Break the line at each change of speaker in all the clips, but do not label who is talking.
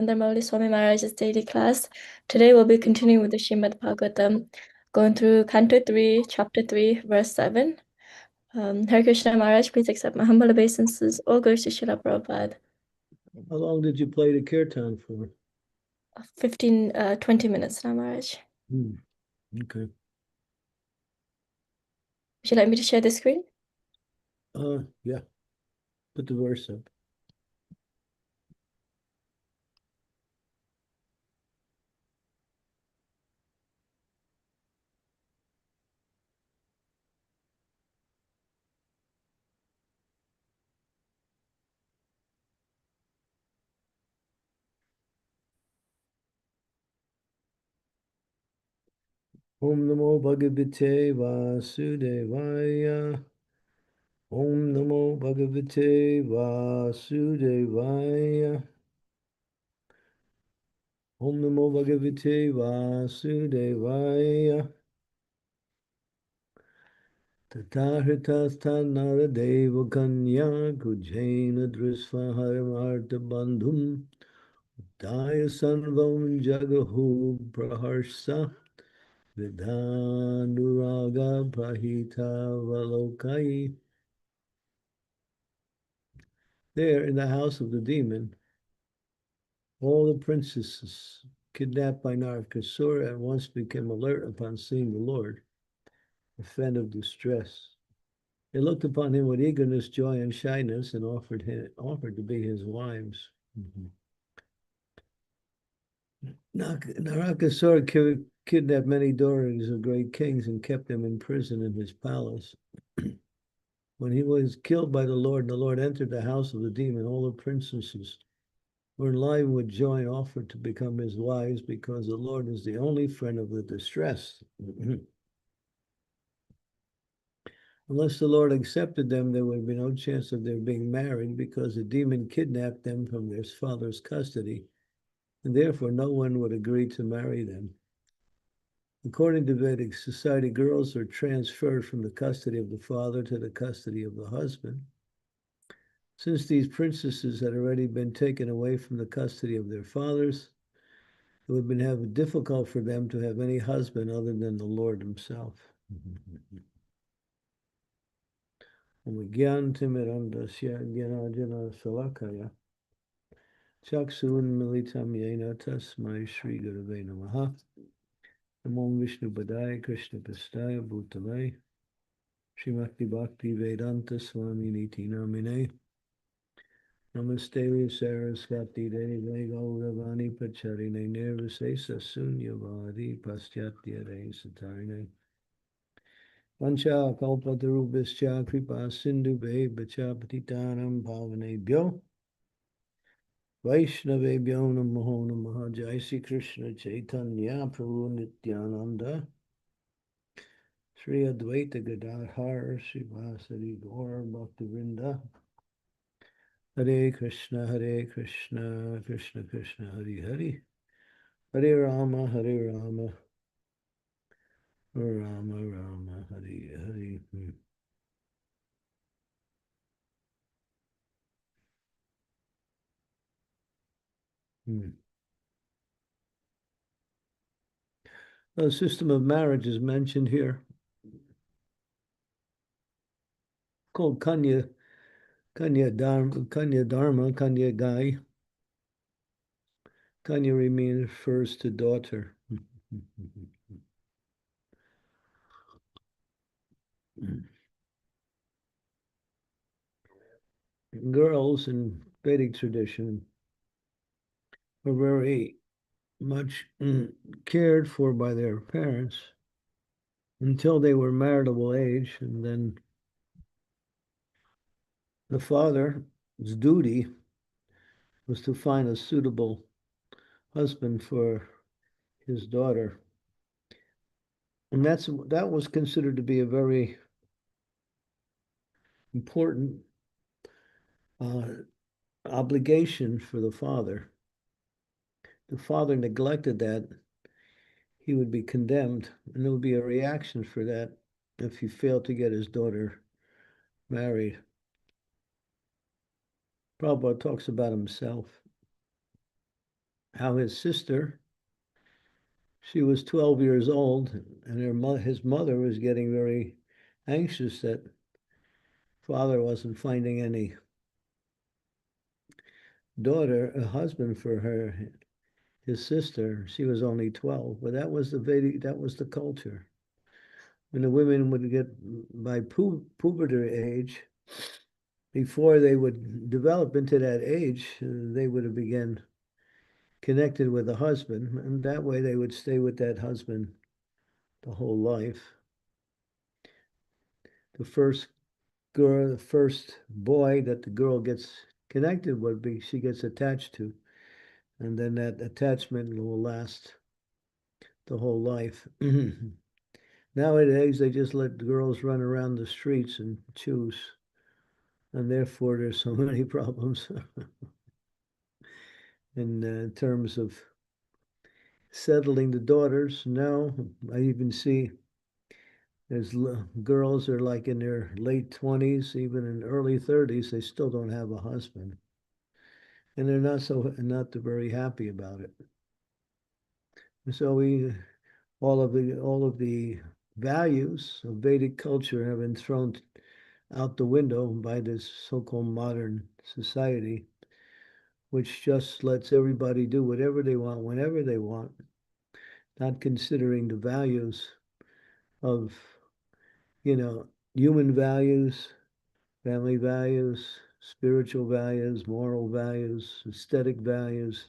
Candramauli Swami Maharaj's daily class. Today we'll be continuing with the Srimad Bhagavatam, going through Canto 3, Chapter 3, Verse 7. Hare Krishna Maharaj, please accept my humble obeisances. All glories to Srila Prabhupada.
How long did you play the kirtan for?
20 minutes now, Maharaj.
Okay.
Would you like me to share the screen?
Yeah. Put the verse up. Om Namo Bhagavate Vasudevaya. Om Namo Bhagavate Vasudevaya. Om Namo Bhagavate Vasudevaya. Tatahritastan Naradeva Kanya Kujena Drisvaharam Arta Bandhum Daya Sanvam Jagahu Praharsa Vidhanuraga Prahita Valokai. There in the house of the demon, all the princesses kidnapped by Narakasura at once became alert upon seeing the Lord, a friend of distress. They looked upon him with eagerness, joy, and shyness, and offered to be his wives. Narakasura kidnapped many daughters of great kings and kept them in prison in his palace. When he was killed by the Lord entered the house of the demon, all the princesses were enlivened with joy and offered to become his wives because the Lord is the only friend of the distressed. Unless the Lord accepted them, there would be no chance of their being married because the demon kidnapped them from their father's custody, and therefore no one would agree to marry them. According to Vedic society, girls are transferred from the custody of the father to the custody of the husband. Since these princesses had already been taken away from the custody of their fathers, it would have been difficult for them to have any husband other than the Lord himself. Chaksun militam yena tasmai Shri Gurave Namaha. Namo Vishnu Padaya Krishna Pastaya Bhutalai Srimati Bhakti Vedanta Swami Niti Namine. Namaste Saraswati Devi Gauravani Pacharine Nirvisesa Sunyavadi Paschatya Satarine. Vancha Kalpatarubhischa Kripa Sindhu Bhacha Patitanam Bhavanebhyo Vaishnavebhyo Namo Namaha. Jai Sri Krishna Chaitanya Prabhu Nityananda Sri Advaita Gadadhar Srivasadi Gaur Bhaktivinoda. Hare Krishna, Krishna Krishna, Hare Hare, Hare Rama, Rama Rama, Hare Hare. The system of marriage is mentioned here, called Kanya Dharma, Kanya Gai. Kanya refers to daughter. Girls in Vedic tradition were very much cared for by their parents until they were marriageable age, and then the father's duty was to find a suitable husband for his daughter. And that was considered to be a very important obligation for the father. The father neglected that, he would be condemned, and there would be a reaction for that if he failed to get his daughter married. Prabhupada talks about himself. how his sister, she was 12 years old, and his mother was getting very anxious that father wasn't finding any a husband for her, his sister. She was only 12, but that was the culture. When the women would get by puberty age, before they would develop into that age, they would have begun connected with a husband, and that way they would stay with that husband the whole life. The first boy that the girl gets connected with, she gets attached to, and then that attachment will last the whole life. Nowadays, they just let girls run around the streets and choose, and therefore there's so many problems in terms of settling the daughters. Now, I even see there's girls are like in their late 20s, even in early 30s, they still don't have a husband, and they're not very happy about it. And so all of the values of Vedic culture have been thrown out the window by this so-called modern society, which just lets everybody do whatever they want, whenever they want, not considering the values of, human values, family values, spiritual values, moral values, aesthetic values.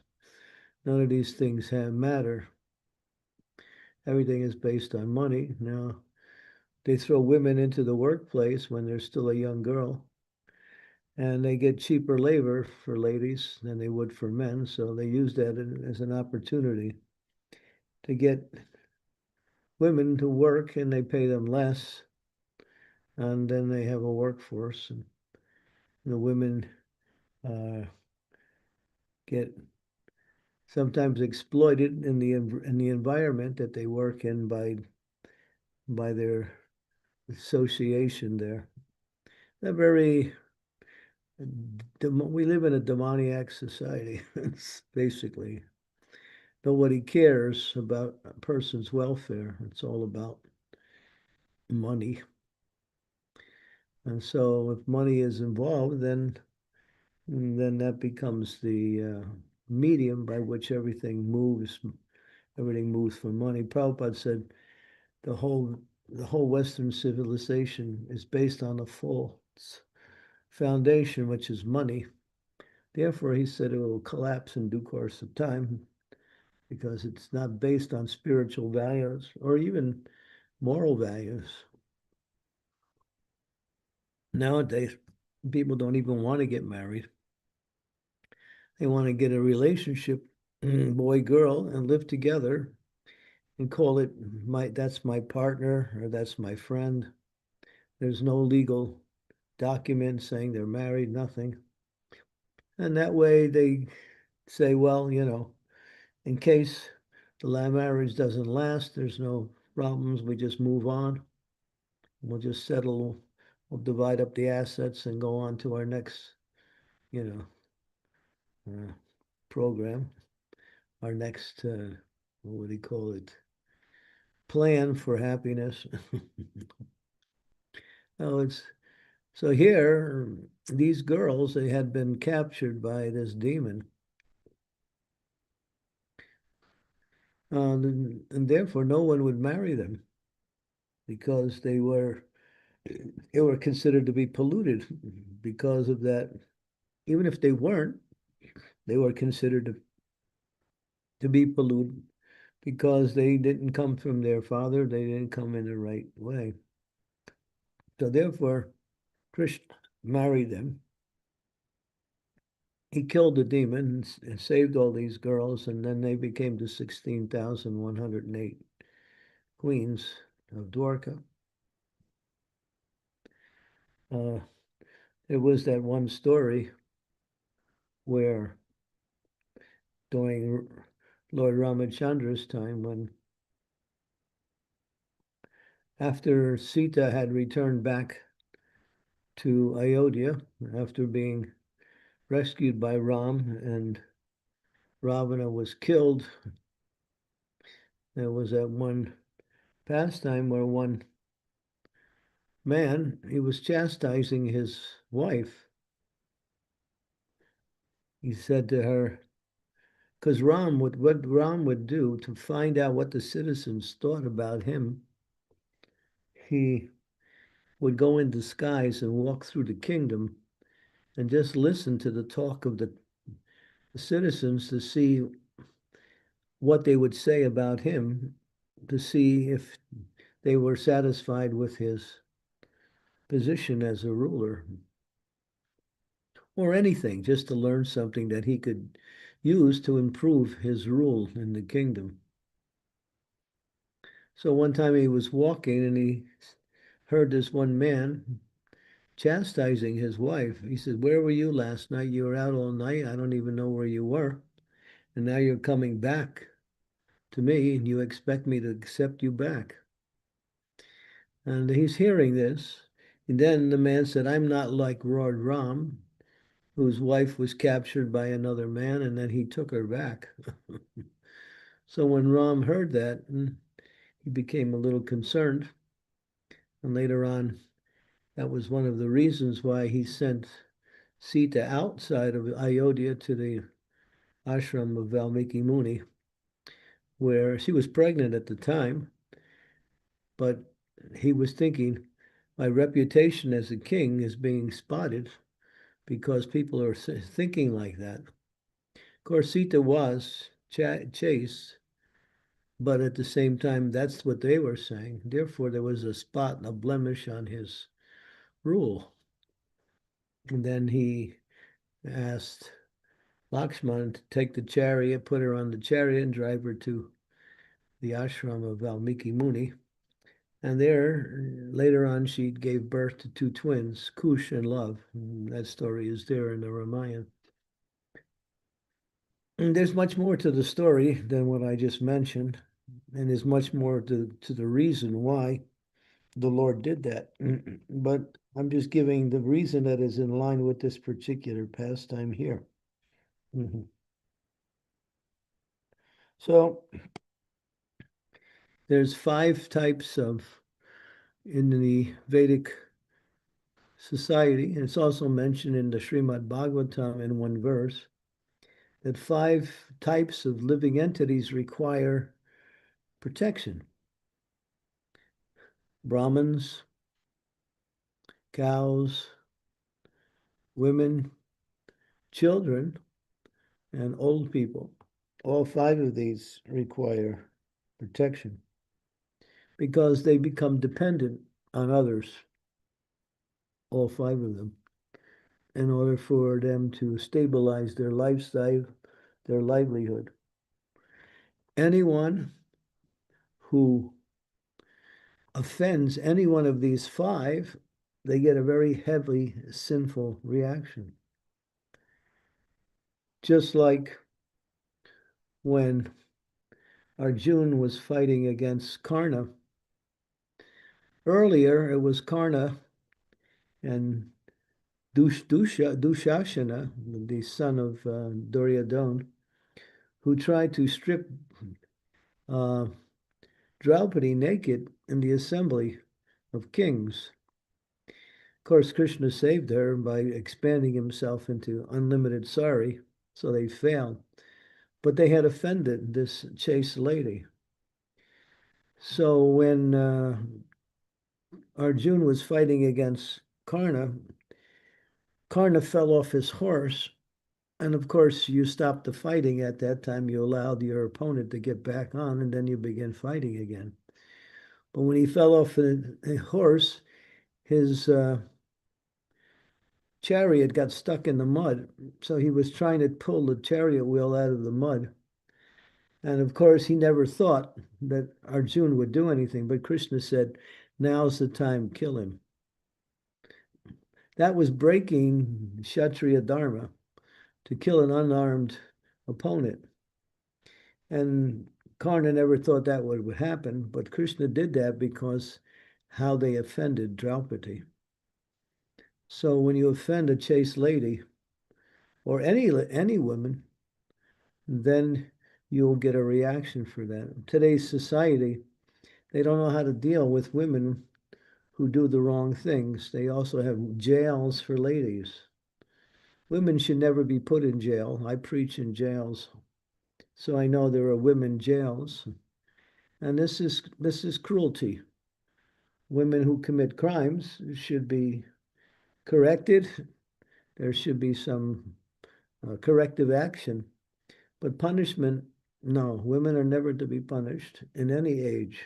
None of these things matter. Everything is based on money. Now, they throw women into the workplace when they're still a young girl, and they get cheaper labor for ladies than they would for men. So they use that as an opportunity to get women to work, and they pay them less. And then they have a workforce, and the women uh, get sometimes exploited in the environment that they work in by their association there. They're very we live in a demoniac society. It's basically nobody cares about a person's welfare. It's all about money. And so if money is involved, then that becomes the medium by which everything moves. Everything moves for money. Prabhupada said the whole Western civilization is based on a false foundation, which is money. Therefore, he said it will collapse in due course of time because it's not based on spiritual values or even moral values. Nowadays, people don't even want to get married. They want to get a relationship, boy, girl, and live together and call it that's my partner or that's my friend. There's no legal document saying they're married, nothing. And that way they say, well, in case the marriage doesn't last, there's no problems. We just move on. We'll just settle. We'll divide up the assets and go on to our next, you uh, program, our next, what would he call it? Plan for happiness. Oh, it's so here, these girls, they had been captured by this demon. And therefore, no one would marry them because they were considered to be polluted because of that. Even if they weren't, they were considered to be polluted because they didn't come from their father, they didn't come in the right way. So therefore, Krishna married them. He killed the demon and saved all these girls, and then they became the 16,108 queens of Dwarka. Uh, there was that one story where during Lord Ramachandra's time, when after Sita had returned back to Ayodhya, after being rescued by Ram and Ravana was killed. There was that one pastime where one man, he was chastising his wife. He said to her, because what Ram would do to find out what the citizens thought about him, he would go in disguise and walk through the kingdom and just listen to the talk of the citizens to see what they would say about him, to see if they were satisfied with his position as a ruler or anything, just to learn something that he could use to improve his rule in the kingdom. So one time he was walking and he heard this one man chastising his wife. He said, "Where were you last night? You were out all night. I don't even know where you were. And now you're coming back to me and you expect me to accept you back." And he's hearing this. And then the man said, "I'm not like Lord Ram, whose wife was captured by another man and then he took her back." So when Ram heard that, he became a little concerned. And later on, that was one of the reasons why he sent Sita outside of Ayodhya to the ashram of Valmiki Muni, where she was pregnant at the time, but he was thinking, my reputation as a king is being spotted because people are thinking like that. Of course, Sita was chaste, but at the same time, that's what they were saying. Therefore, there was a spot, a blemish on his rule. And then he asked Lakshman to take the chariot, put her on the chariot, and drive her to the ashram of Valmiki Muni. And there, later on, she gave birth to two twins, Kush and Love. And that story is there in the Ramayana. And there's much more to the story than what I just mentioned. And there's much more to the reason why the Lord did that. But I'm just giving the reason that is in line with this particular pastime here. Mm-hmm. So there's 5 types of, in the Vedic society, and it's also mentioned in the Srimad Bhagavatam in one verse, that 5 types of living entities require protection. Brahmins, cows, women, children, and old people. All 5 of these require protection because they become dependent on others, all 5 of them, in order for them to stabilize their lifestyle, their livelihood. Anyone who offends any one of these 5, they get a very heavy sinful reaction. Just like when Arjuna was fighting against Karna. Earlier, it was Karna and Dushashana, the son of Duryodhana, who tried to strip uh, Draupadi naked in the assembly of kings. Of course, Krishna saved her by expanding himself into unlimited sari, so they failed. But they had offended this chaste lady. So when Arjuna was fighting against Karna, Karna fell off his horse. And of course, you stopped the fighting at that time. You allowed your opponent to get back on, and then you begin fighting again. But when he fell off the horse, his chariot got stuck in the mud. So he was trying to pull the chariot wheel out of the mud. And of course, he never thought that Arjuna would do anything. But Krishna said, "Now's the time, kill him." That was breaking Kshatriya Dharma, to kill an unarmed opponent. And Karna never thought that would happen, but Krishna did that because how they offended Draupadi. So when you offend a chaste lady or any woman, then you'll get a reaction for that. Today's society, they don't know how to deal with women who do the wrong things. They also have jails for ladies. Women should never be put in jail. I preach in jails, so I know there are women jails, and this is cruelty. Women who commit crimes should be corrected. There should be some corrective action, but punishment, no. Women are never to be punished in any age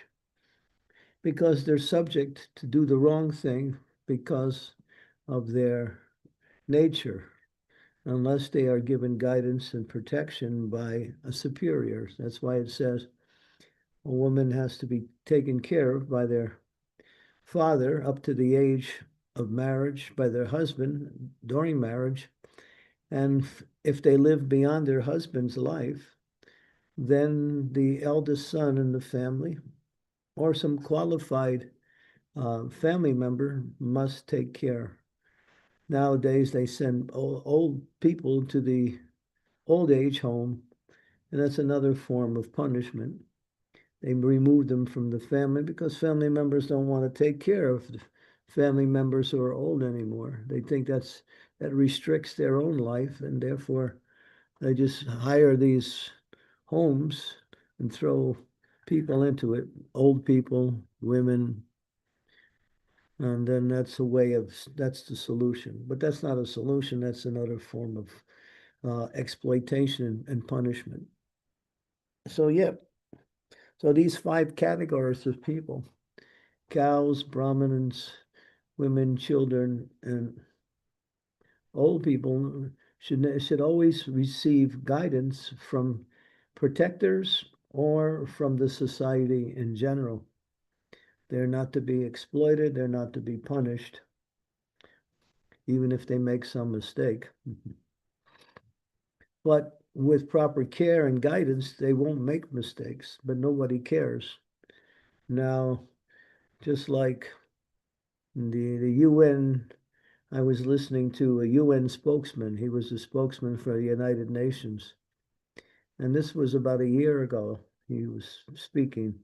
because they're subject to do the wrong thing because of their nature, unless they are given guidance and protection by a superior. That's why it says a woman has to be taken care of by their father up to the age of marriage, by their husband during marriage. And if they live beyond their husband's life, then the eldest son in the family or some qualified family member must take care. Nowadays, they send old people to the old age home, and that's another form of punishment. They remove them from the family because family members don't want to take care of the family members who are old anymore. They think that restricts their own life, and therefore they just hire these homes and throw people into it, old people, women, and then that's the solution. But that's not a solution. That's another form of exploitation and punishment. So yeah, so these five categories of people: cows, Brahmins, women, children, and old people should always receive guidance from protectors or from the society in general. They're not to be exploited, they're not to be punished, even if they make some mistake. But with proper care and guidance, they won't make mistakes, but nobody cares. Now, just like the UN, I was listening to a UN spokesman. He was a spokesman for the United Nations. And this was about a year ago. He was speaking.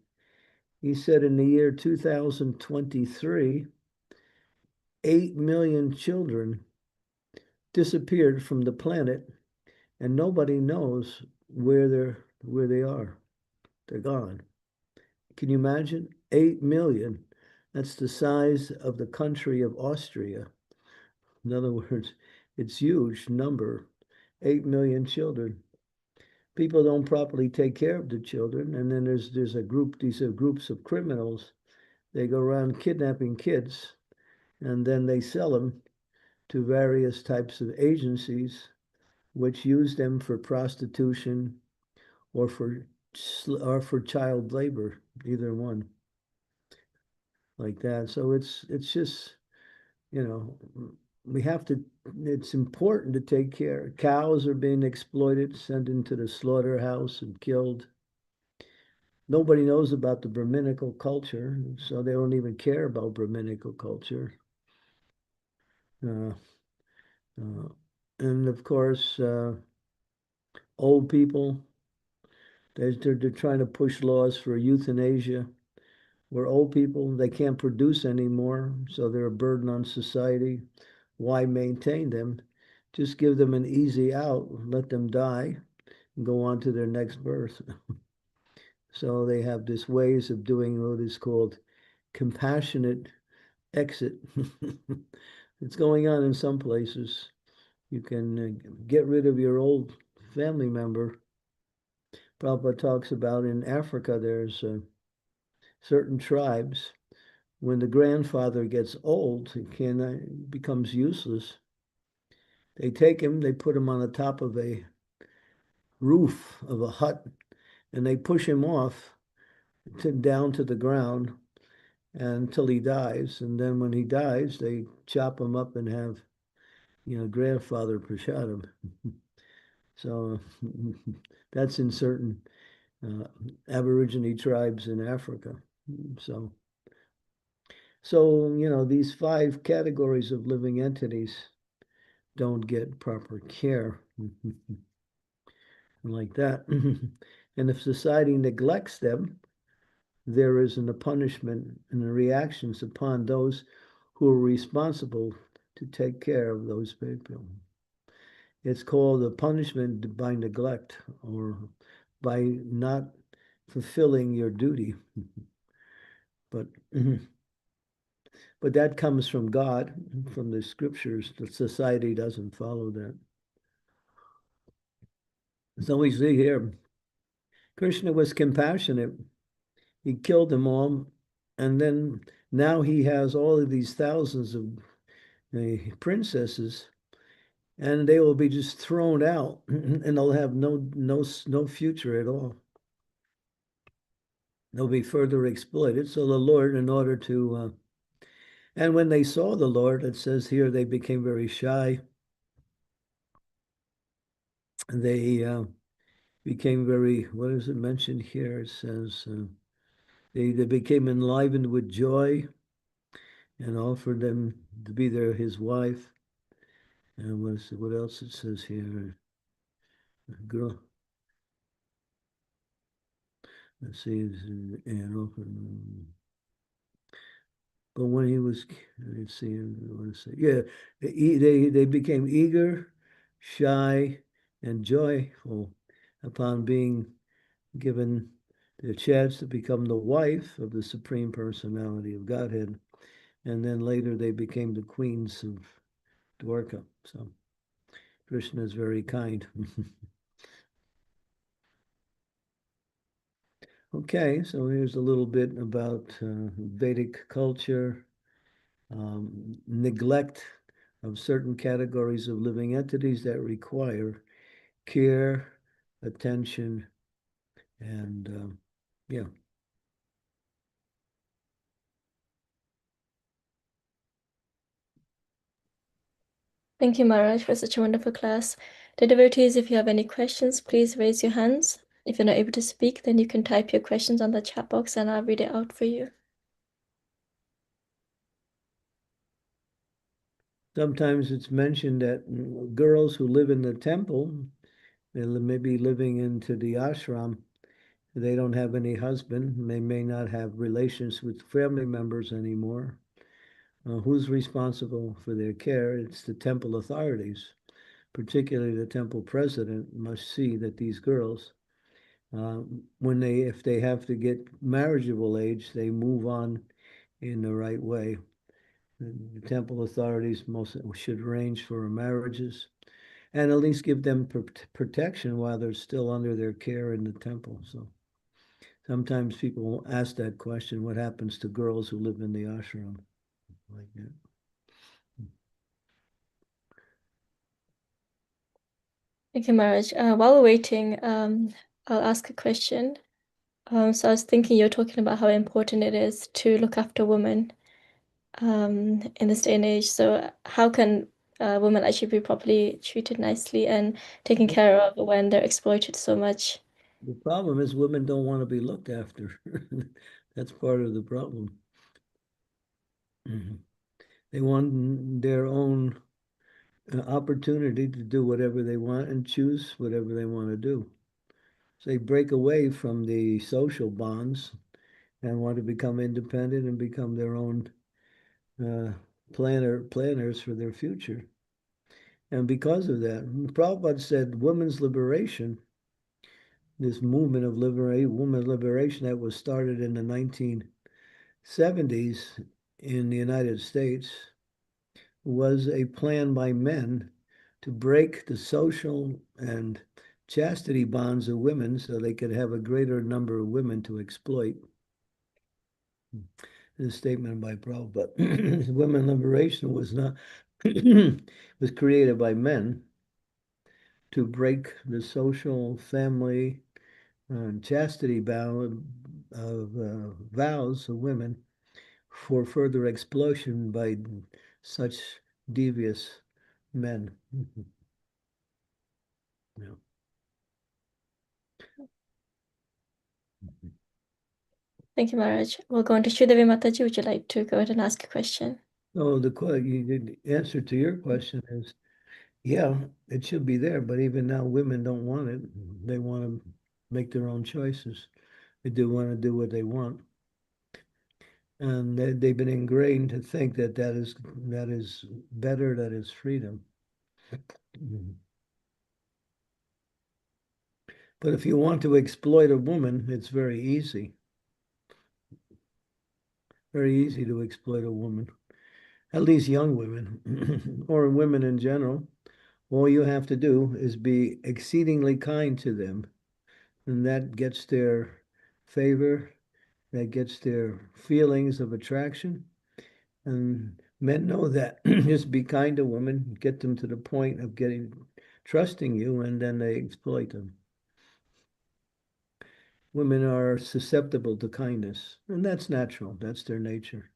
He said in the year 2023, 8 million children disappeared from the planet, and nobody knows where they are. They're gone. Can you imagine? 8 million. That's the size of the country of Austria. In other words, it's huge number. 8 million children. People don't properly take care of the children, and then there's a group, these are groups of criminals. They go around kidnapping kids, and then they sell them to various types of agencies which use them for prostitution or for child labor, either one, like that. So it's just, you know, we have to, it's important to take care. Cows are being exploited, sent into the slaughterhouse and killed. Nobody knows about the Brahminical culture, so they don't even care about Brahminical culture. Uh, uh, and of course, old people, they're trying to push laws for euthanasia, where old people, they can't produce anymore, so they're a burden on society. Why maintain them? Just give them an easy out, let them die, and go on to their next birth. So they have this ways of doing what is called compassionate exit. It's going on in some places. You can get rid of your old family member. Prabhupada talks about in Africa, there's certain tribes, when the grandfather gets old, becomes useless. They take him, they put him on the top of a roof of a hut, and they push him off down to the ground until he dies. And then when he dies, they chop him up and have, grandfather prashadam. So that's in certain uh, Aborigine tribes in Africa. So, these five categories of living entities don't get proper care. like that. And if society neglects them, there isn't a punishment and the reactions upon those who are responsible to take care of those people. It's called a punishment by neglect or by not fulfilling your duty. But but that comes from God, from the scriptures. The society doesn't follow that. So we see here, Krishna was compassionate. He killed them all, and then now he has all of these thousands of princesses, and they will be just thrown out, and they'll have no future at all. They'll be further exploited. So the Lord, in order to, and when they saw the Lord, it says here they became very shy. They became very, what is it mentioned here? It says they became enlivened with joy and offered them to be his wife. And what else it says here? Girl, let's see, and offered. But when he was, let's see, what to say? Yeah, they became eager, shy, and joyful upon being given the chance to become the wife of the Supreme Personality of Godhead. And then later they became the queens of Dwarka. So Krishna is very kind. Okay, so here's a little bit about Vedic culture, neglect of certain categories of living entities that require care, attention, and yeah.
Thank you, Maharaj, for such a wonderful class. The devotees, if you have any questions, please raise your hands. If you're not able to speak, then you can type your questions on the chat box and I'll read it out for you.
Sometimes it's mentioned that girls who live in the temple, they may be living into the ashram, they don't have any husband, they may not have relations with family members anymore. Who's responsible for their care? It's the temple authorities, particularly the temple president must see that these girls, if they have to get marriageable age, they move on in the right way. The temple authorities most should arrange for marriages and at least give them protection while they're still under their care in the temple. So sometimes people ask that question, what happens to girls who live in the ashram? Like that.
Thank you, Maharaj. While we're waiting, I'll ask a question. So I was thinking you're talking about how important it is to look after women in this day and age. So how can women actually be properly treated nicely and taken care of when they're exploited so much?
The problem is women don't want to be looked after. That's part of the problem. They want their own opportunity to do whatever they want and choose whatever they want to do. So they break away from the social bonds and want to become independent and become their own uh, planners for their future. And because of that, Prabhupada said women's liberation, this movement of women's liberation that was started in the 1970s in the United States, was a plan by men to break the social and chastity bonds of women so they could have a greater number of women to exploit. This statement by Prabhupada. Women liberation was not was created by men to break the social, family, and chastity vows of women for further exploitation by such devious men. Yeah.
Thank you, Maharaj. We'll go on to Sridevi Mataji. Would you like to go ahead and ask a question?
So the answer to your question is Yeah, it should be there, but even now women don't want it. They want to make their own choices. They do want to do what they want. And they've been ingrained to think that that is better, that is freedom. But if you want to exploit a woman, it's very easy. Very easy to exploit a woman, at least young women or women in general. All you have to do is be exceedingly kind to them, and that gets their favor, that gets their feelings of attraction. And men know that. Just be kind to women, get them to the point of getting trusting you, and then they exploit them. Women are susceptible to kindness, and that's natural. That's their nature.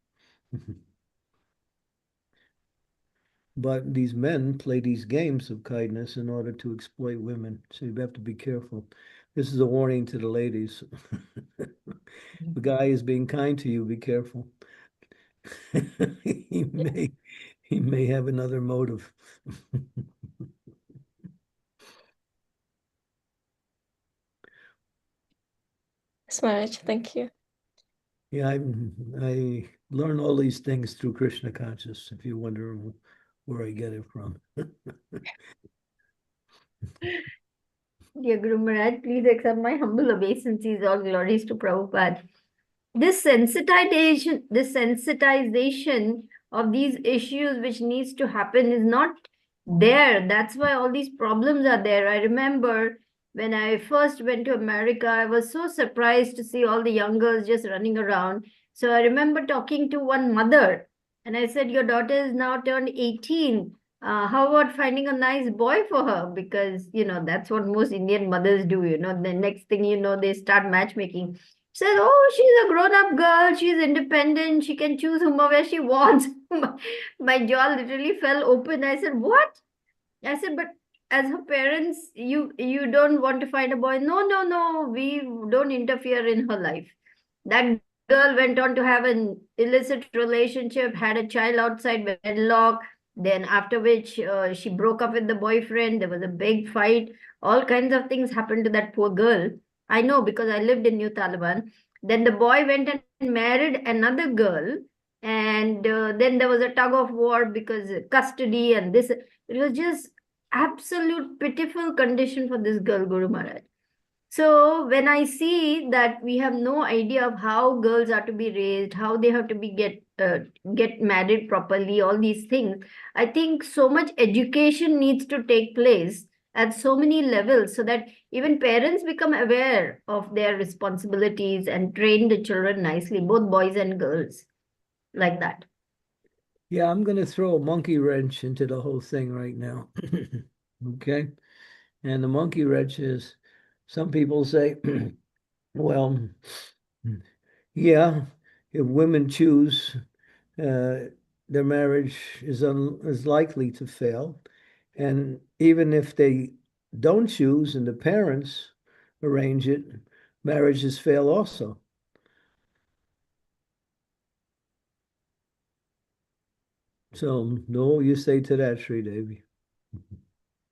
But these men play these games of kindness in order to exploit women. So you have to be careful. This is a warning to the ladies. The guy is being kind to you, be careful. he may he may have another motive.
Smaraj, thank you.
Yeah, I learn all these things through Krishna conscious, if you wonder where I get it from.
Dear Guru Maharaj, please accept my humble obeisances. All glories to Prabhupada. This sensitization of these issues which needs to happen is not there. That's why all these problems are there. I remember when I first went to America, I was so surprised to see all the young girls just running around. So I remember talking to one mother and I said, your daughter is now turned 18. How about finding a nice boy for her? Because, that's what most Indian mothers do. The next thing you know, they start matchmaking. Said, oh, she's a grown-up girl. She's independent. She can choose whomever she wants. My jaw literally fell open. I said, what? I said, but as her parents, you don't want to find a boy. No, no, no. We don't interfere in her life. That girl went on to have an illicit relationship, had a child outside wedlock. Then, after which she broke up with the boyfriend, there was a big fight. All kinds of things happened to that poor girl. I know because I lived in New Taliban. Then the boy went and married another girl. And then there was a tug of war because custody and this. It was just absolute pitiful condition for this girl, Guru Maharaj. So when I see that we have no idea of how girls are to be raised, how they have to be get married properly, all these things, I think so much education needs to take place at so many levels so that even parents become aware of their responsibilities and train the children nicely, both boys and girls, like that.
Yeah, I'm going to throw a monkey wrench into the whole thing right now. Okay. And the monkey wrench is some people say, well, yeah, if women choose, their marriage is likely to fail. And even if they don't choose and the parents arrange it, marriages fail also. So, no, you say to that, Sri Devi.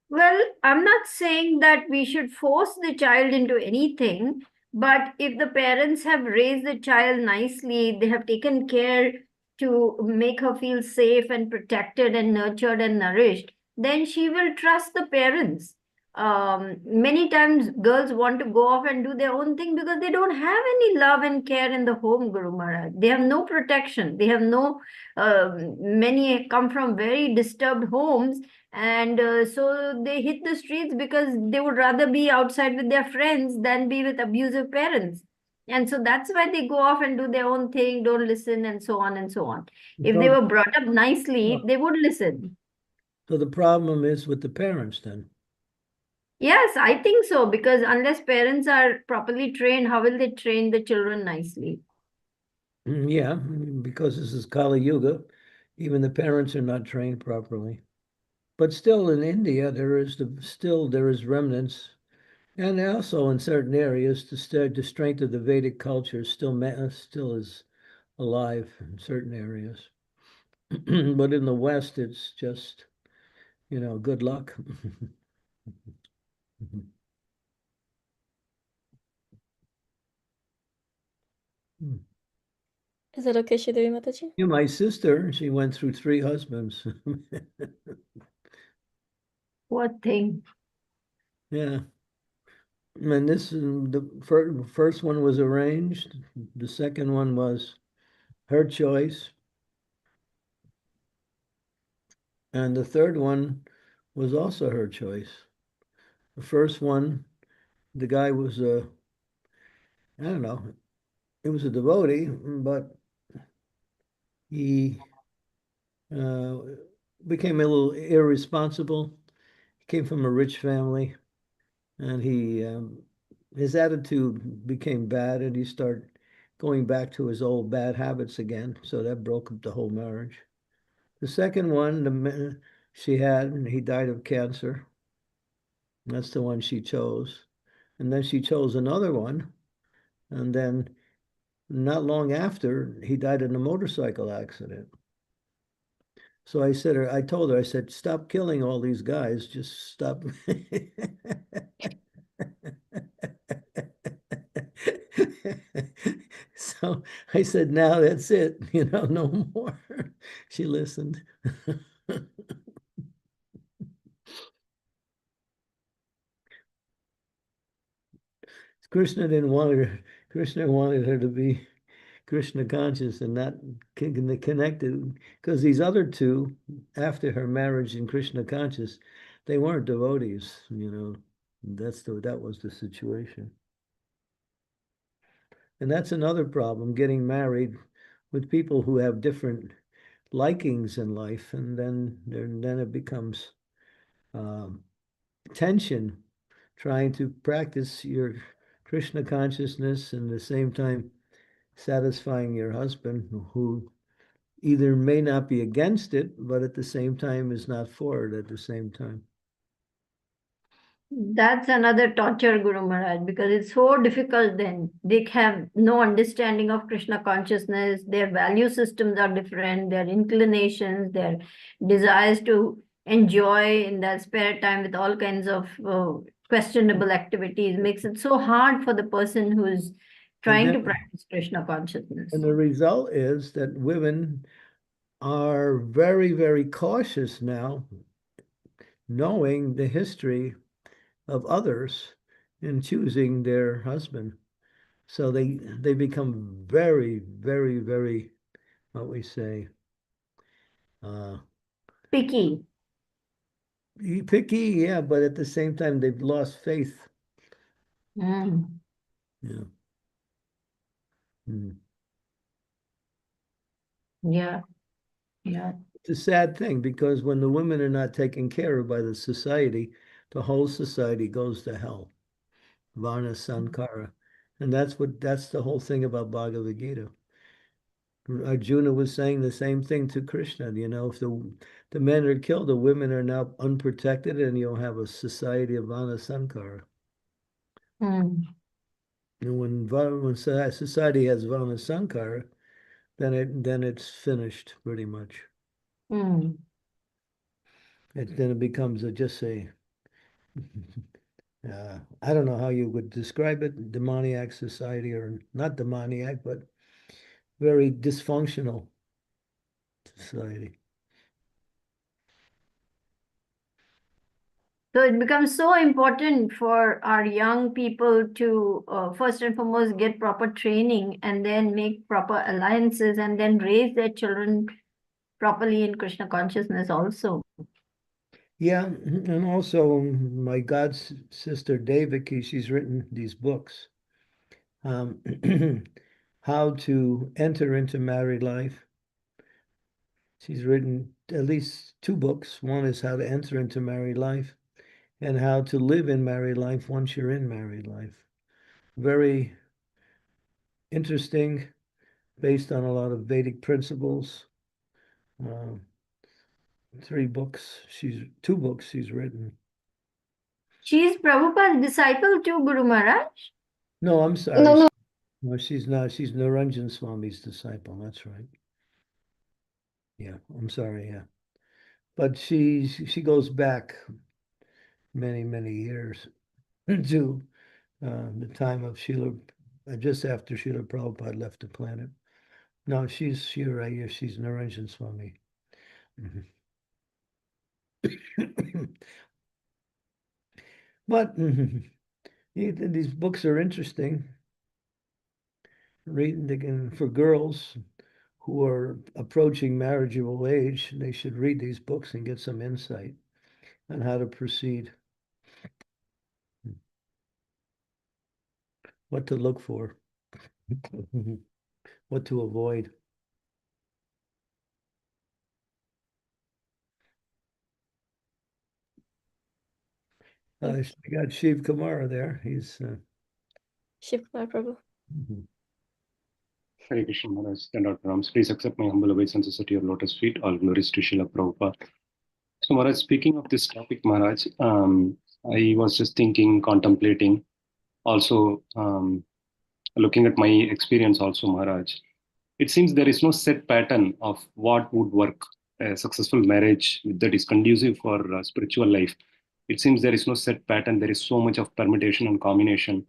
Well, I'm not saying that we should force the child into anything, but if the parents have raised the child nicely, they have taken care to make her feel safe and protected and nurtured and nourished, then she will trust the parents. Many times girls want to go off and do their own thing because they don't have any love and care in the home, Guru Maharaj. They have no protection. They have no, many come from very disturbed homes, and so they hit the streets because they would rather be outside with their friends than be with abusive parents. And so that's why they go off and do their own thing, don't listen, and so on and so on. If they
So,
were brought up nicely, they would listen.
so the problem is with the parents then.
Yes, I think so, because unless parents are properly trained, how will they train the children nicely?
Yeah, because this is Kali Yuga, even the parents are not trained properly. But still in India, there is remnants, and also in certain areas, the strength of the Vedic culture still is alive in certain areas. But in the West, it's just, good luck.
Is that okay, Shridevi Mataji?
Yeah, my sister, she went through 3 husbands.
What thing?
Yeah. And the first one was arranged. The second one was her choice. And the third one was also her choice. The first one, the guy was I don't know, it was a devotee, but he uh, became a little irresponsible. He came from a rich family, and his attitude became bad, and he started going back to his old bad habits again. So that broke up the whole marriage. The second one, she had, and he died of cancer. That's the one she chose. And then she chose another one. And then not long after, he died in a motorcycle accident. So I told her, I said, stop killing all these guys. Just stop. So I said, now that's it, no more. She listened. Krishna didn't want her. Krishna wanted her to be Krishna conscious and not connected, because these other two, after her marriage in Krishna conscious, they weren't devotees. That was the situation. And that's another problem, getting married with people who have different likings in life, and then it becomes um, tension, trying to practice your Krishna consciousness and at the same time satisfying your husband, who either may not be against it, but at the same time is not for it at the same time.
That's another torture, Guru Maharaj, because it's so difficult then. They have no understanding of Krishna consciousness, their value systems are different, their inclinations, their desires to enjoy in their spare time with all kinds of questionable activities makes it so hard for the person who's
And
trying to
then,
practice Krishna consciousness.
and the result is that women are very, very cautious now, knowing the history of others in choosing their husband. So they become very, very, very, what we say, uh,
Picky.
picky, yeah, but at the same time they've lost faith.
Mm.
Yeah. Mm.
Yeah, yeah.
It's a sad thing, because when the women are not taken care of by the society, the whole society goes to hell. Varna Sankara. And that's the whole thing about Bhagavad Gita. Arjuna was saying the same thing to Krishna. If the men are killed, the women are now unprotected, and you'll have a society of Varna Sankara.
Mm.
And when society has Varna Sankara, then it's finished pretty much.
Mm.
Then it becomes I don't know how you would describe it, demoniac society, or not demoniac, but very dysfunctional society.
So it becomes so important for our young people to first and foremost get proper training and then make proper alliances and then raise their children properly in Krishna consciousness also.
Yeah, and also my god's sister Devaki, she's written these books. How to enter into married life. She's written at least 2 books. One is how to enter into married life, and how to live in married life once you're in married life. Very interesting, based on a lot of Vedic principles. 2 books she's written.
She is Prabhupada's disciple too, Guru Maharaj.
No, I'm sorry.
No, no.
No, she's not. She's Naranjan Swami's disciple. That's right. Yeah, I'm sorry. Yeah. But she goes back many, many years to the time of Srila, just after Srila Prabhupada left the planet. No, you're right, she's Naranjan Swami. Mhm. But these books are interesting. Reading for girls who are approaching marriageable age, they should read these books and get some insight on how to proceed, what to look for, what to avoid. We got Shiv Kumara there. He's
Shiv Kumar Prabhu.
mhm.
Hare Krishna Maharaj, and Dr. Rams, please accept my humble obeisance at your lotus feet. All glories to Srila Prabhupada. So Maharaj, speaking of this topic, Maharaj, I was just thinking, contemplating, also looking at my experience also, Maharaj. It seems there is no set pattern of what would work. A successful marriage that is conducive for spiritual life. It seems there is no set pattern. There is so much of permutation and combination,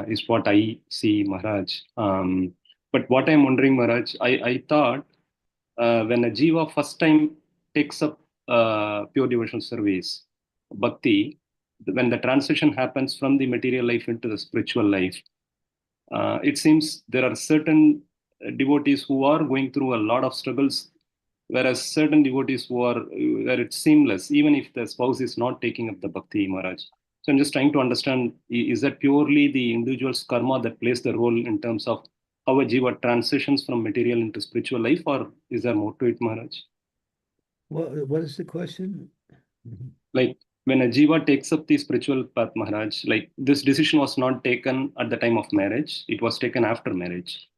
is what I see, Maharaj. But what I'm wondering, Maharaj, I thought when a jiva first time takes up pure devotional service, bhakti, when the transition happens from the material life into the spiritual life, it seems there are certain devotees who are going through a lot of struggles, whereas certain devotees who are where it's seamless, even if the spouse is not taking up the bhakti, Maharaj. So I'm just trying to understand: is that purely the individual's karma that plays the role in terms of how a jiva transitions from material into spiritual life, or is there more to it, Maharaj?
What is the question?
Like when a jiva takes up the spiritual path, Maharaj, like this decision was not taken at the time of marriage; it was taken after marriage.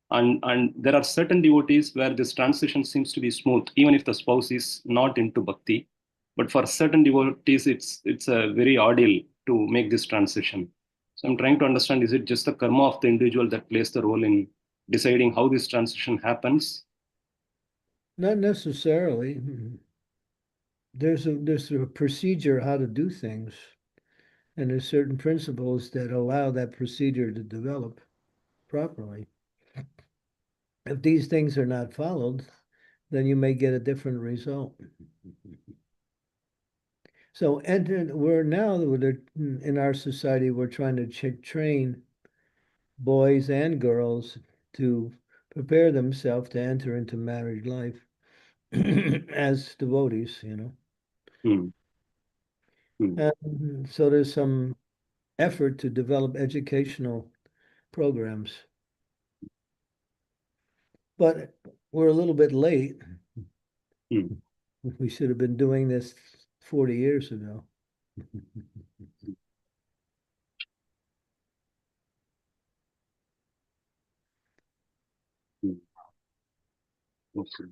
And there are certain devotees where this transition seems to be smooth, even if the spouse is not into bhakti. But for certain devotees, it's a very ordeal to make this transition. So I'm trying to understand: is it just the karma of the individual that plays the role in deciding how this transition happens?
Not necessarily. There's a procedure how to do things, and there's certain principles that allow that procedure to develop properly. If these things are not followed, then you may get a different result. So we're now in our society, we're trying to train boys and girls to prepare themselves to enter into married life as devotees,
Hmm. Hmm.
And so there's some effort to develop educational programs. But we're a little bit late.
Hmm.
We should have been doing this 40 years ago.
Hmm. Okay.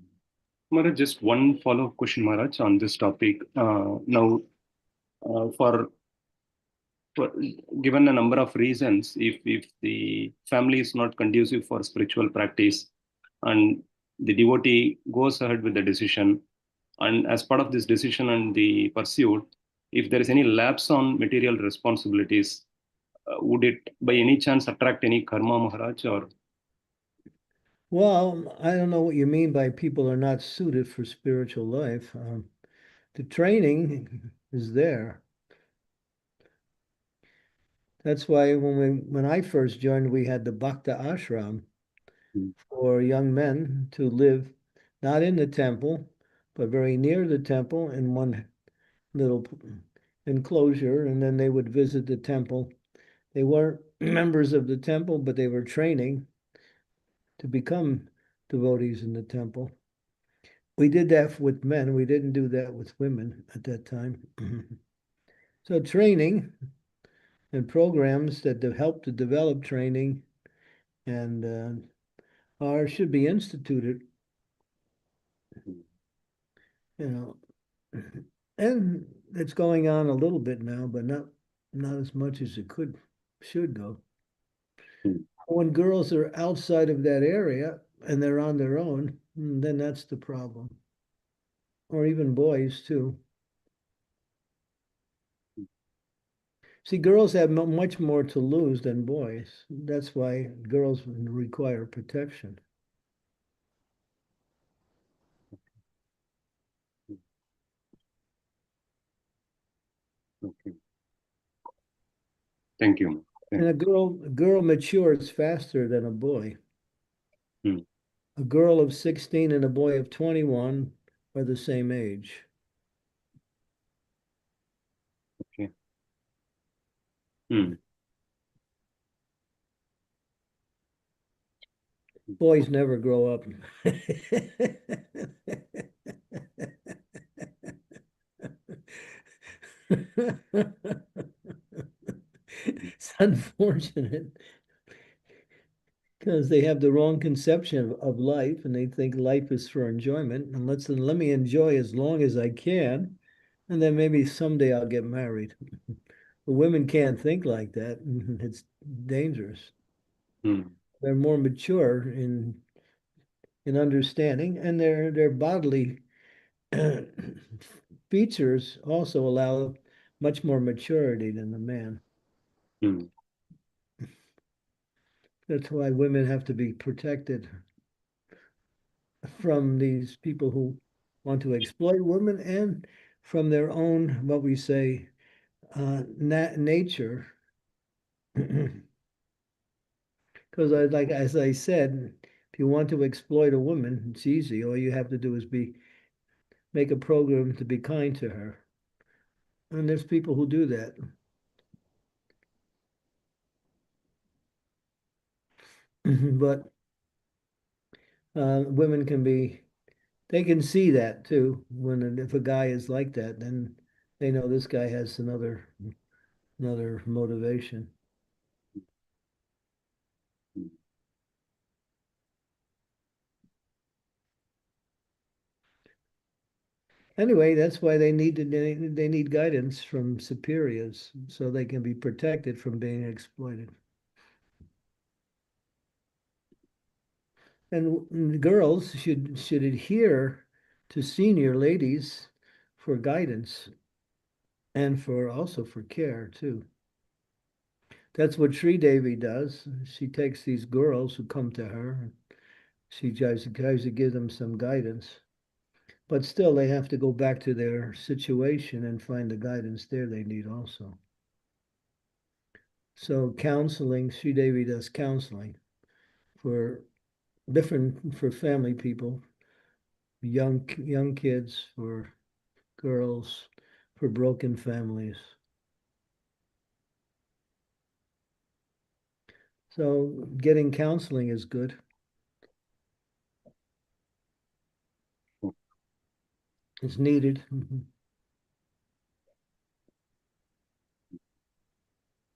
Maharaj, just one follow-up question, Maharaj, on this topic. Now, for given a number of reasons, if the family is not conducive for spiritual practice and the devotee goes ahead with the decision, and as part of this decision and the pursuit, if there is any lapse on material responsibilities, would it by any chance attract any karma, Maharaj? Or
Well, I don't know what you mean by people are not suited for spiritual life. The training is there. That's why when I first joined, we had the Bhakta ashram for young men to live not in the temple, but very near the temple in one little enclosure, and then they would visit the temple. They weren't members of the temple, but they were training to become devotees in the temple. We did that with men. We didn't do that with women at that time. So training and programs that help to develop training and should be instituted, you know, and it's going on a little bit now, but not as much as it should go. When girls are outside of that area and they're on their own, then that's the problem. or even boys too. See, girls have much more to lose than boys. That's why girls require protection.
Okay. Thank you.
And a girl matures faster than a boy.
Hmm.
A girl of 16 and a boy of 21 are the same age.
Okay. Hmm.
Boys never grow up. It's unfortunate because they have the wrong conception of life and they think life is for enjoyment. And let me enjoy as long as I can, and then maybe someday I'll get married. But women can't think like that. It's dangerous.
Hmm.
They're more mature in understanding, and their bodily features also allow much more maturity than the man.
Hmm.
That's why women have to be protected from these people who want to exploit women and from their own, what we say, nature. Because like as I said, if you want to exploit a woman, it's easy. All you have to do is make a program to be kind to her. And there's people who do that. But women they can see that too. If a guy is like that, then they know this guy has another motivation. Anyway, that's why they need guidance from superiors so they can be protected from being exploited. And girls should adhere to senior ladies for guidance and for also for care too. That's what Sri Devi does. She takes these girls who come to her. She tries to give them some guidance, but still they have to go back to their situation and find the guidance there they need also. So counseling, Sri Devi does counseling for for family people, young kids, for girls, for broken families. So getting counseling is good. It's needed.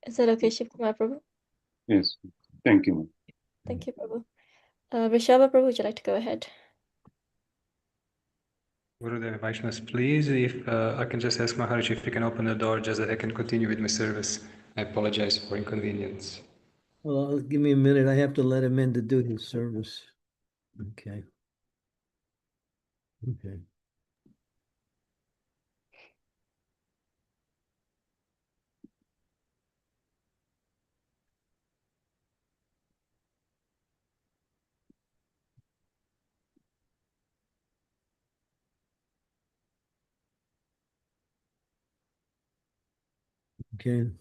Is that okay, Shiv Kumar Prabhu?
Yes. Thank you.
Thank you, Prabhu. Rishaba Prabhu, would you like to go ahead?
Gurudev Vaishnavas, please, if I can just ask Maharaj if you can open the door just that I can continue with my service. I apologize for inconvenience.
Well, give me a minute. I have to let him in to do his service. Okay. Okay. Okay.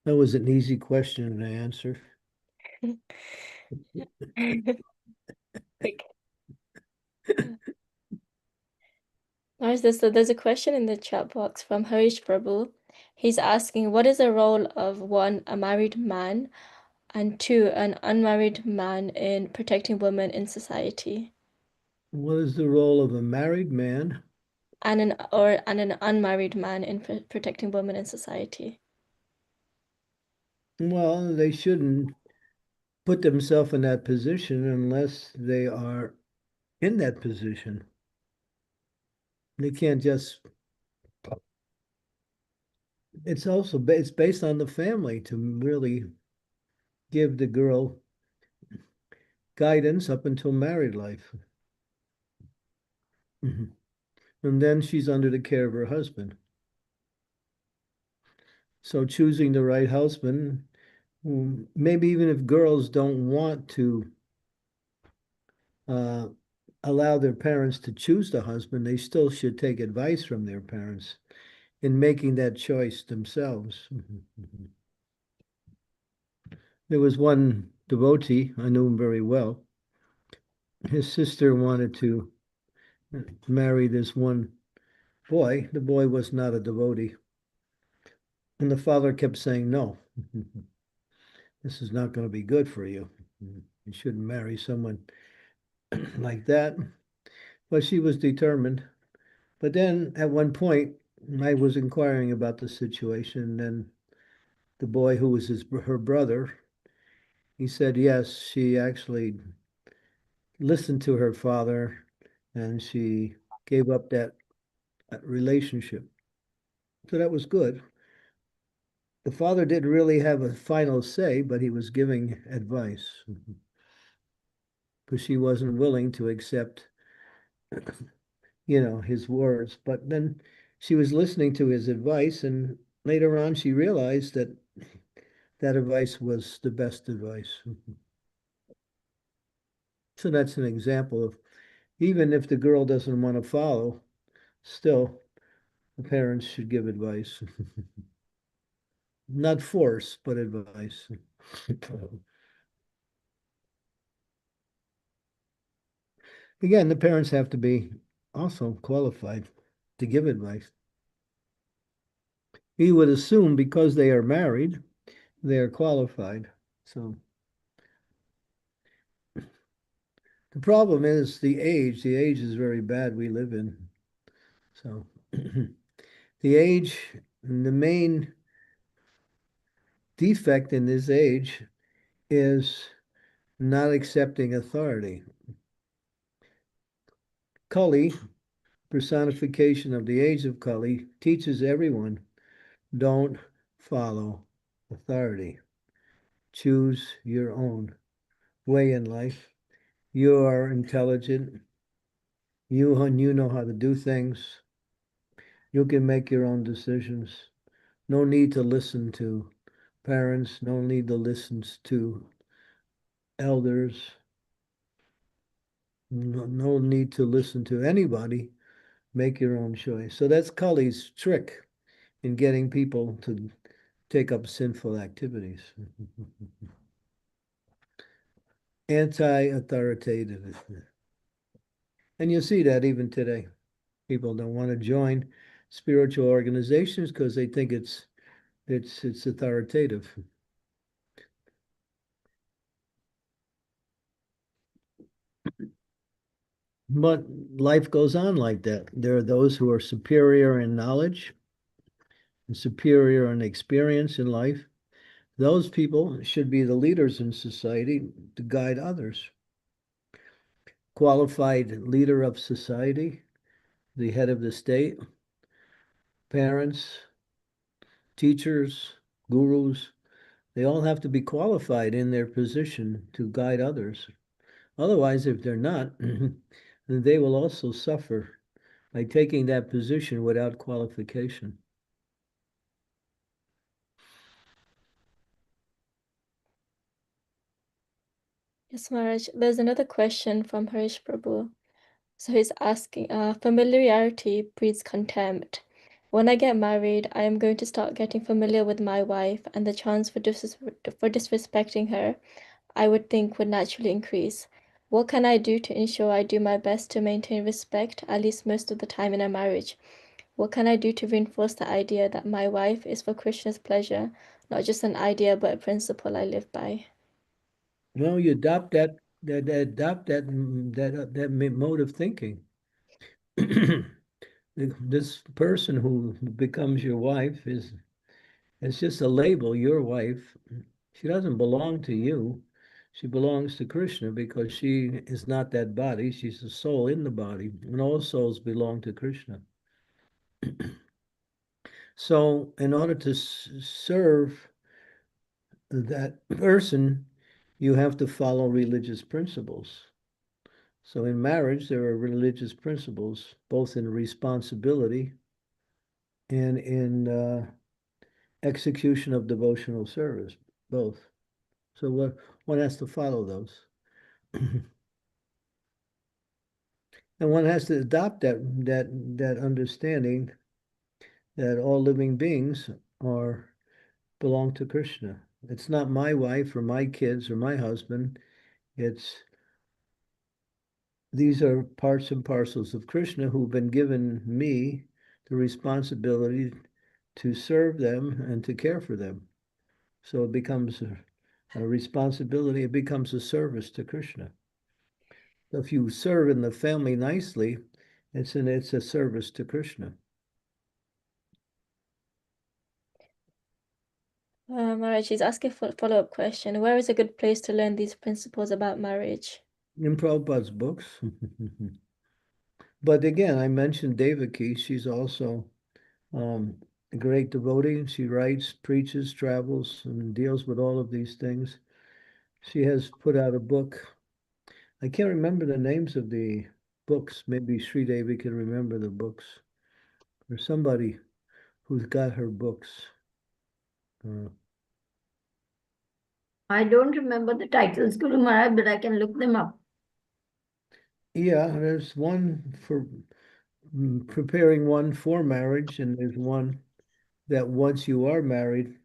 That was an easy question to answer.
Quick. There's a question in the chat box from Harish Prabhu. He's asking, what is the role of one, a married man, and two, an unmarried man in protecting women in society?
What is the role of a married man?
And an unmarried man in protecting women in society.
Well, they shouldn't put themselves in that position unless they are in that position. They can't just, it's based on the family to really give the girl guidance up until married life. and then she's under the care of her husband. So choosing the right husband, maybe even if girls don't want to allow their parents to choose the husband, they still should take advice from their parents in making that choice themselves. There was one devotee, I knew him very well. His sister wanted to marry this one boy. The boy was not a devotee. And the father kept saying, no, this is not going to be good for you. You shouldn't marry someone like that. But she was determined. But then at one point, I was inquiring about the situation, and the boy who was her brother, he said, yes, she actually listened to her father and she gave up that relationship. So that was good. The father didn't really have a final say, but he was giving advice because she wasn't willing to accept, his words. But then she was listening to his advice, and later on she realized that that advice was the best advice. So that's an example of, even if the girl doesn't want to follow, still the parents should give advice. Not force, but advice. Again, the parents have to be also qualified to give advice. You would assume because they are married, they are qualified. So the problem is the age. The age is very bad we live in. So the age, the main defect in this age is not accepting authority. Kali, personification of the age of Kali, teaches everyone, don't follow authority. Choose your own way in life. You are intelligent. You know how to do things. You can make your own decisions. No need to listen to parents. No need to listen to elders. No need to listen to anybody. Make your own choice. So that's Kali's trick in getting people to take up sinful activities. Anti-authoritative. And you see that even today. People don't want to join spiritual organizations because they think it's authoritative. But life goes on like that. There are those who are superior in knowledge and superior in experience in life. Those people should be the leaders in society to guide others. Qualified leader of society, the head of the state, parents, teachers, gurus, they all have to be qualified in their position to guide others. Otherwise, if they're not, then they will also suffer by taking that position without qualification.
Yes, Maharaj. There's another question from Harish Prabhu. So he's asking, familiarity breeds contempt. When I get married, I am going to start getting familiar with my wife, and the chance for disrespecting her, I would think, would naturally increase. What can I do to ensure I do my best to maintain respect, at least most of the time in a marriage? What can I do to reinforce the idea that my wife is for Krishna's pleasure, not just an idea but a principle I live by?
No, you adopt that mode of thinking. This person who becomes your wife it's just a label, your wife. She doesn't belong to you. She belongs to Krishna because she is not that body. She's a soul in the body, and all souls belong to Krishna. So, in order to serve that person, you have to follow religious principles. So in marriage, there are religious principles, both in responsibility and in execution of devotional service, both. So one has to follow those. And one has to adopt that understanding that all living beings belong to Krishna. It's not my wife or my kids or my husband. These are parts and parcels of Krishna who've been given me the responsibility to serve them and to care for them. So it becomes a responsibility, it becomes a service to Krishna. So if you serve in the family nicely, it's a service to Krishna.
Maharaj, she's asking for a follow-up question. Where is a good place to learn these principles about marriage?
In Prabhupada's books. But again, I mentioned Devaki. She's also a great devotee. She writes, preaches, travels, and deals with all of these things. She has put out a book. I can't remember the names of the books. Maybe Sri Devi can remember the books. Or somebody who's got her books.
I don't remember the titles, Guru Maharaj, but I can look them up.
Yeah, there's one for preparing one for marriage, and there's one that once you are married,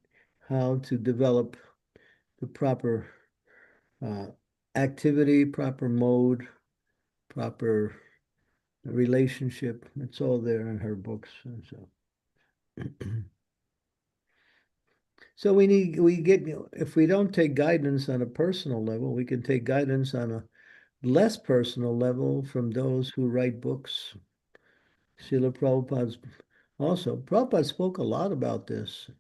how to develop the proper activity, proper mode, proper relationship. It's all there in her books. And so if we don't take guidance on a personal level, we can take guidance on a less personal level from those who write books. Srila Prabhupada Prabhupada spoke a lot about this.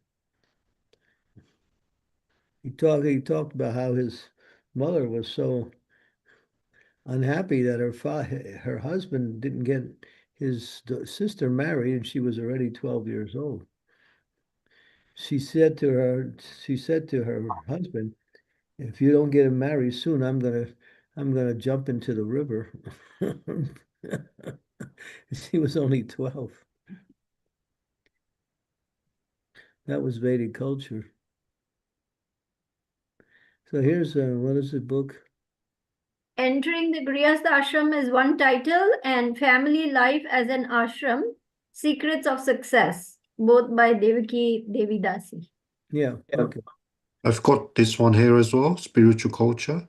He talked about how his mother was so unhappy that her husband didn't get his sister married, and she was already 12 years old. She said to her husband, "If you don't get him married soon, I'm gonna jump into the river." She was only 12. That was Vedic culture. So here's what is the book?
Entering the Grihastha Ashram is one title, and Family Life as an Ashram, Secrets of Success, both by Devaki Devidasi.
Yeah, okay.
I've got this one here as well, Spiritual Culture.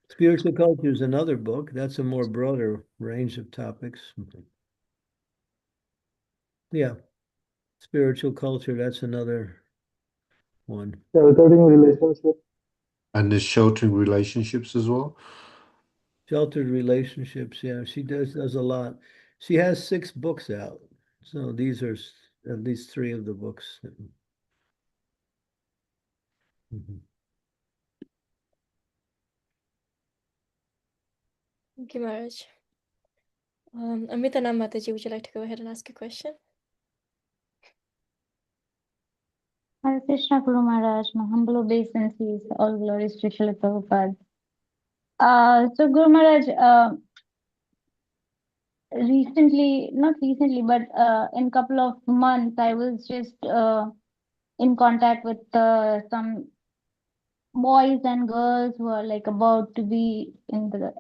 Spiritual culture is another book. That's a more broader range of topics. Yeah. Spiritual culture, that's another one.
Sheltering relationship.
And there's Sheltering Relationships as well.
Sheltered relationships, yeah, she does a lot. She has 6 books out. So these are at least 3 of the books.
Thank you, Maharaj. Amrita Mataji, would you like to go ahead and ask a question?
Hare Krishna Guru Maharaj, my humble obeisances, all glories to Srila Prabhupada. So Guru Maharaj, not recently, but in couple of months, I was just in contact with some boys and girls who are like about to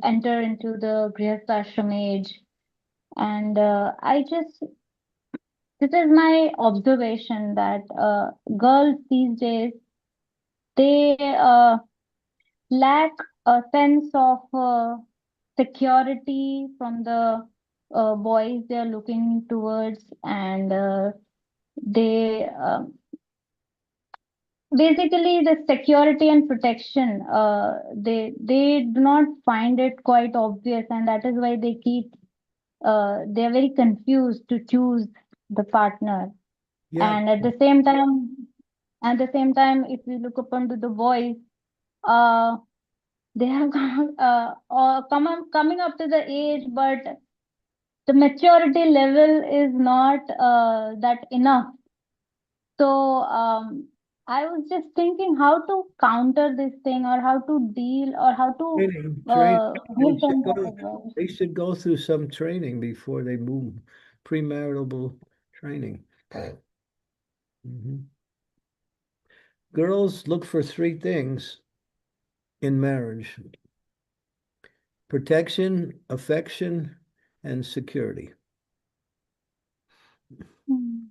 enter into the Grihastha Ashram age. And this is my observation that girls these days, they lack a sense of security from the boys they're looking towards, and they basically the security and protection, they do not find it quite obvious, and that is why they're very confused to choose the partner.
Yeah.
And at the same time, if we look upon to the boys, they have coming up to the age, but the maturity level is not that enough. So I was just thinking how to counter this thing or how to deal or how to
Training.
make them better. Well.
They should go through some training before they move, premarital training. Mhm. Girls look for three things in marriage: protection, affection, and security.
Hmm.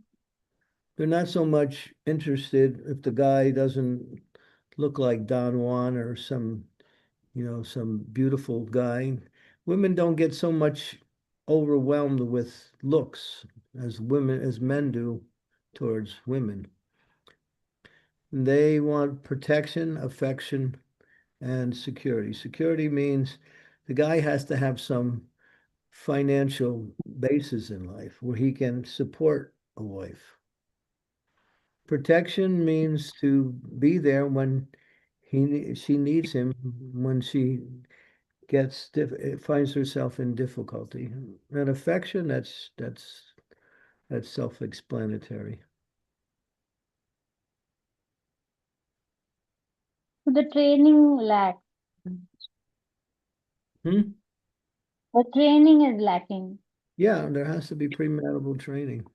They're not so much interested if the guy doesn't look like Don Juan or some beautiful guy. Women don't get so much overwhelmed with looks as men do towards women. They want protection, affection, and security. Security means the guy has to have some financial basis in life where he can support a wife. Protection means to be there when she needs him, when she finds herself in difficulty. And affection, that's self-explanatory.
The training lack.
Hmm?
The training is lacking.
Yeah, there has to be premarital training.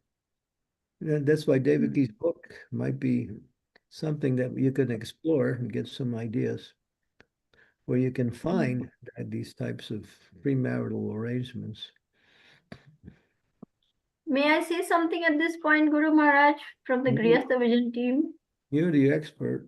And that's why David Gee's book might be something that you can explore and get some ideas where you can find these types of premarital arrangements.
May I say something at this point, Guru Maharaj, from the
Mhm.
Grihastha Vision team?
You're the expert.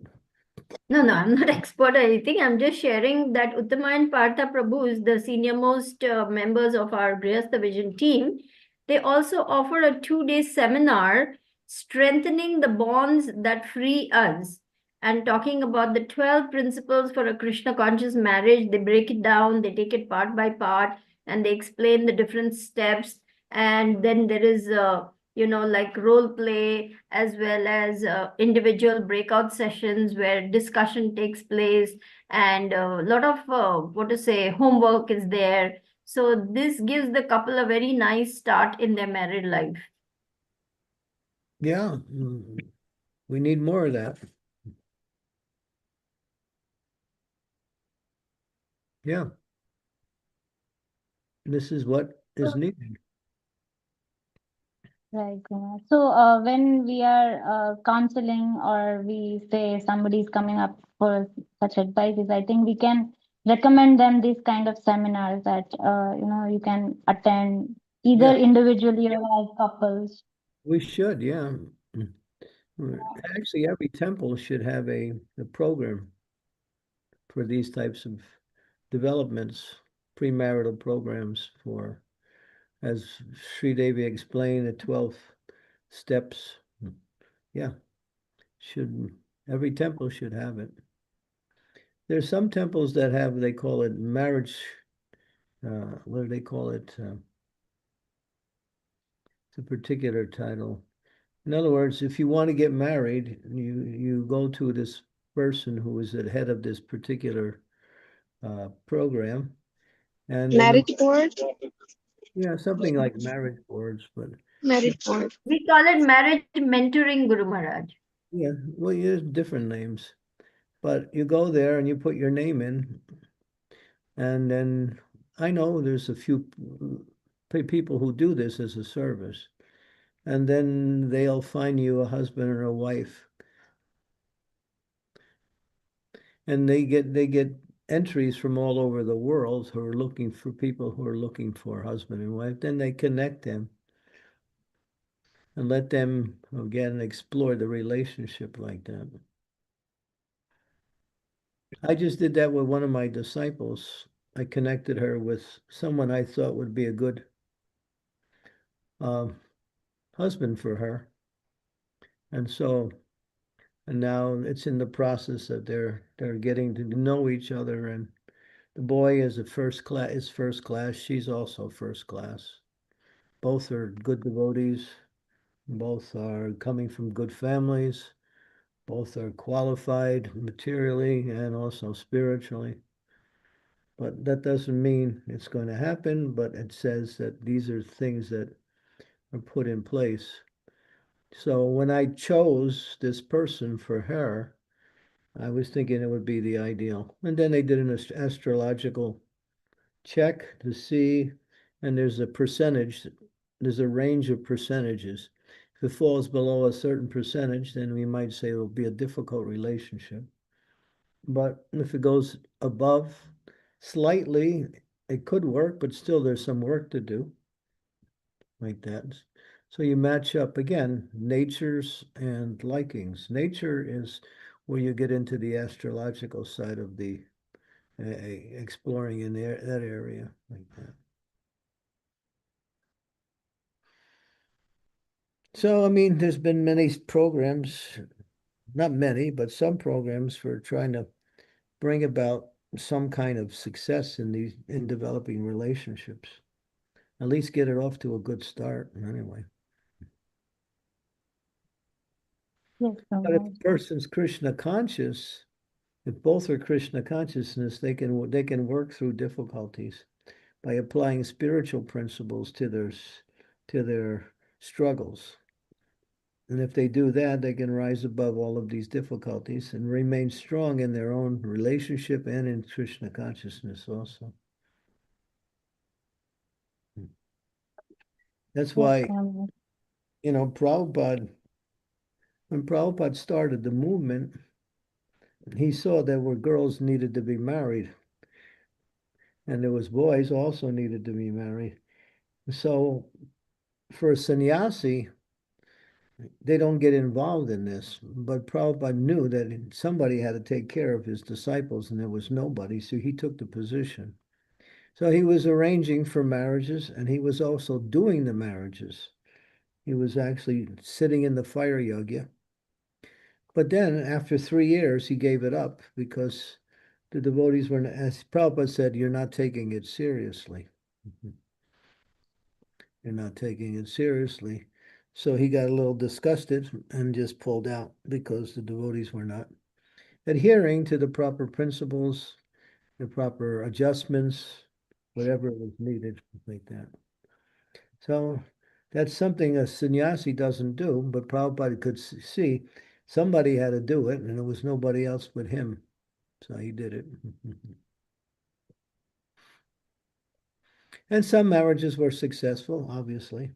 No, I'm not expert or anything. I'm just sharing that Uttama and Partha Prabhus, the senior most members of our Grihastha Vision team, they also offer a 2 day seminar strengthening the bonds that free us and talking about the 12 principles for a Krishna conscious marriage. They break it down, they take it part by part, and they explain the different steps. And then there is like role play as well as individual breakout sessions where discussion takes place, and a lot of what to say homework is there. So this gives the couple a very nice start in their married life.
Yeah, we need more of that. Yeah, this is what is needed.
Right. So when we are counseling or we say somebody's coming up for such advices, I think we can recommend them these kind of seminars that you can attend either
Yeah,
individually or as couples.
we should. Yeah. Actually, every temple should have a program for these types of developments, premarital programs for, as Sri Devi explained, the 12 steps. Yeah, should every temple should have it. There's some temples that have, they call it marriage, what do they call it? It's a particular title. In other words, if you want to get married, you go to this person who is the head of this particular program, and then
Marriage board,
yeah, something like marriage boards, but
marriage board.
We call it marriage mentoring, Guru Maharaj.
yeah, well, there's different names, but you go there and you put your name in, and then I know there's a few people who do this as a service, and then they'll find you a husband or a wife, and they get entries from all over the world who are looking for people who are looking for husband and wife. Then they connect them and let them again explore the relationship like that. I just did that with one of my disciples. I connected her with someone I thought would be a good um, husband for her, and now it's in the process that they're getting to know each other. And the boy is first class. She's also first class. Both are good devotees. Both are coming from good families. Both are qualified materially and also spiritually. But that doesn't mean it's going to happen, but it says that these are things that are put in place So when I chose this person for her, I was thinking it would be the ideal. And then they did an astrological check to see, and there's a percentage, there's a range of percentages. If it falls below a certain percentage, then we might say it'll be a difficult relationship. But if it goes above slightly, it could work, but still there's some work to do like that. So you match up again, natures and likings. Nature is where you get into the astrological side of the exploring in that area like that. So, I mean, there's been many programs, not many, but some programs for trying to bring about some kind of success in developing relationships. At least get it off to a good start anyway.
Yes,
But if
Maharaj.
a person's Krishna conscious, if both are Krishna consciousness, they can work through difficulties by applying spiritual principles to their struggles. And if they do that, they can rise above all of these difficulties and remain strong in their own relationship and in Krishna consciousness also. That's
Yes,
why,
Maharaj.
Prabhupada, when Prabhupada started the movement, he saw there were girls needed to be married, and there was boys also needed to be married. So for a sannyasi, they don't get involved in this, but Prabhupada knew that somebody had to take care of his disciples, and there was nobody, so he took the position. So he was arranging for marriages, and he was also doing the marriages. He was actually sitting in the fire yagya. But then, after 3 years, he gave it up because the devotees were, as Prabhupada said, you're not taking it seriously. You're not taking it seriously. So he got a little disgusted and just pulled out because the devotees were not adhering to the proper principles, the proper adjustments, whatever was needed, like that. So that's something a sannyasi doesn't do, but Prabhupada could see somebody had to do it, and it was nobody else but him. So he did it. And some marriages were successful, obviously.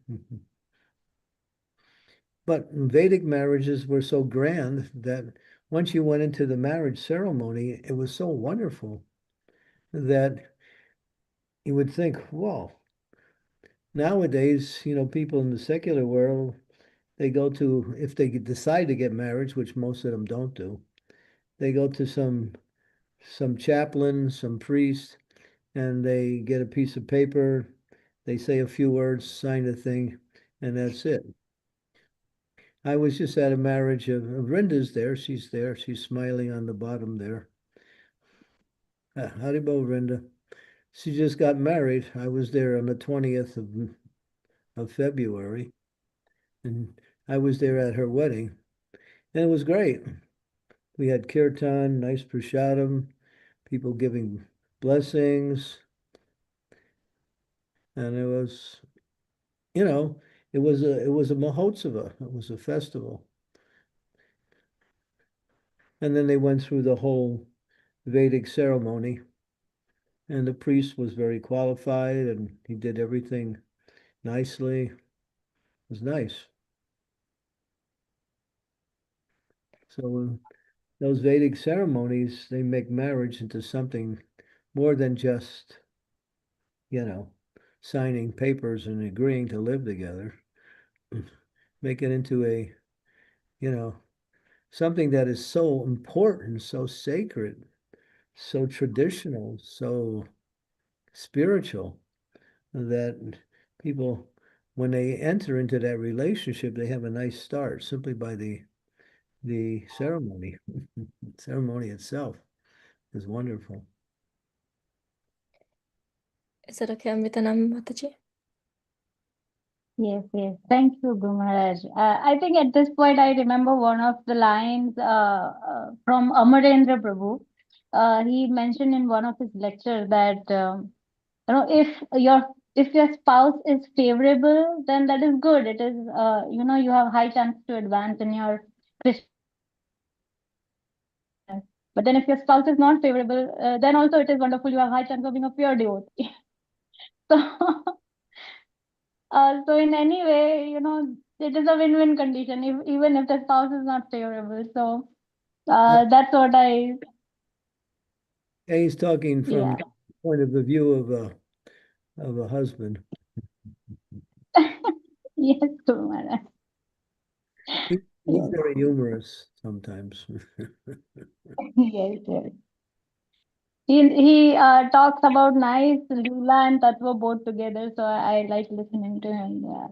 But Vedic marriages were so grand that once you went into the marriage ceremony, it was so wonderful that you would think, whoa. Nowadays, people in the secular world, they go to, if they decide to get married, which most of them don't do, they go to some chaplain, some priest, and they get a piece of paper, they say a few words, sign a thing, and that's it. I was just at a marriage of Rinda's there. She's smiling on the bottom there. Haribo, Rinda. She just got married. I was there on the 20th of February, and I was there at her wedding, and it was great. We had kirtan, nice prasadam, people giving blessings, and it was, it was a mahotsava. It was a festival. And then they went through the whole Vedic ceremony, and the priest was very qualified, and he did everything nicely. It was nice. So those Vedic ceremonies, they make marriage into something more than just, signing papers and agreeing to live together. Make it into a, something that is so important, so sacred, so traditional, so spiritual, that people, when they enter into that relationship, they have a nice start simply by the ceremony. Ceremony itself is wonderful.
Is it okay, Amritanam Mataji?
Yes, yes. Thank you, Guru Maharaj. I think at this point I remember one of the lines from Amarendra Prabhu. He mentioned in one of his lectures that if if your spouse is favorable, then that is good. It is, you have high chance to advance in your Christian. But then if your spouse is not favorable, then also it is wonderful. You have high chance of being a pure devotee. So, so in any way, it is a win-win condition, even if the spouse is not favorable. So that's what
And he's talking from
yeah.
the point of the view of a husband.
Yes, Guru Maharaj.
He's
Yes,
very humorous sometimes.
yes, yes. He talks about nice Leela and Tattva both together, so I like listening to him. Yeah.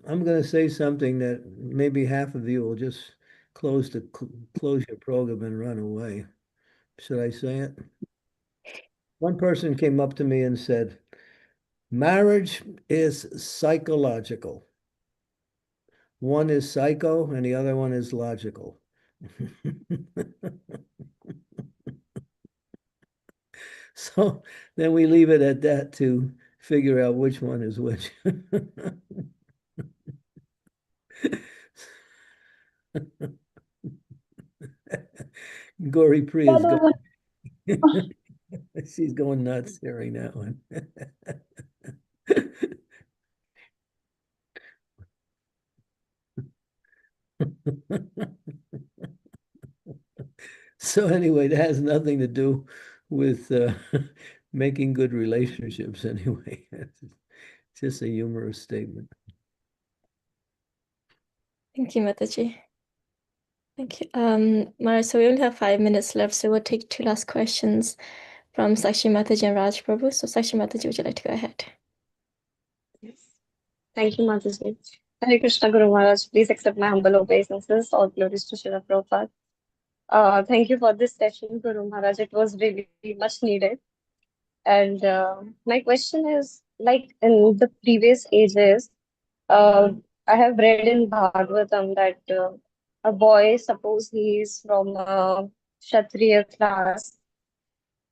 I'm going to say something that maybe half of you will just close your program and run away. Should I say it? One person came up to me and said, marriage is psychological. One is psycho and the other one is logical. So then we leave it at that to figure out which one is which. Gauri Priya is going. She's going nuts hearing that one. So anyway, it has nothing to do with making good relationships anyway. It's just a humorous statement.
Thank you, Mataji. Thank you. Mara, so we only have 5 minutes left, so we'll take 2 last questions from Sakshi Mataji and Raj Prabhu. So Sakshi Mataji, would you like to go ahead?
Yes. Thank you, Mataji. Hare Krishna Guru Maharaj. Please accept my humble obeisances. All glories to Srila Prabhupada. Thank you for this session, Guru Maharaj. It was really much needed. And my question is, like in the previous ages, I have read in Bhagavatam that a boy, suppose he is from a Kshatriya class,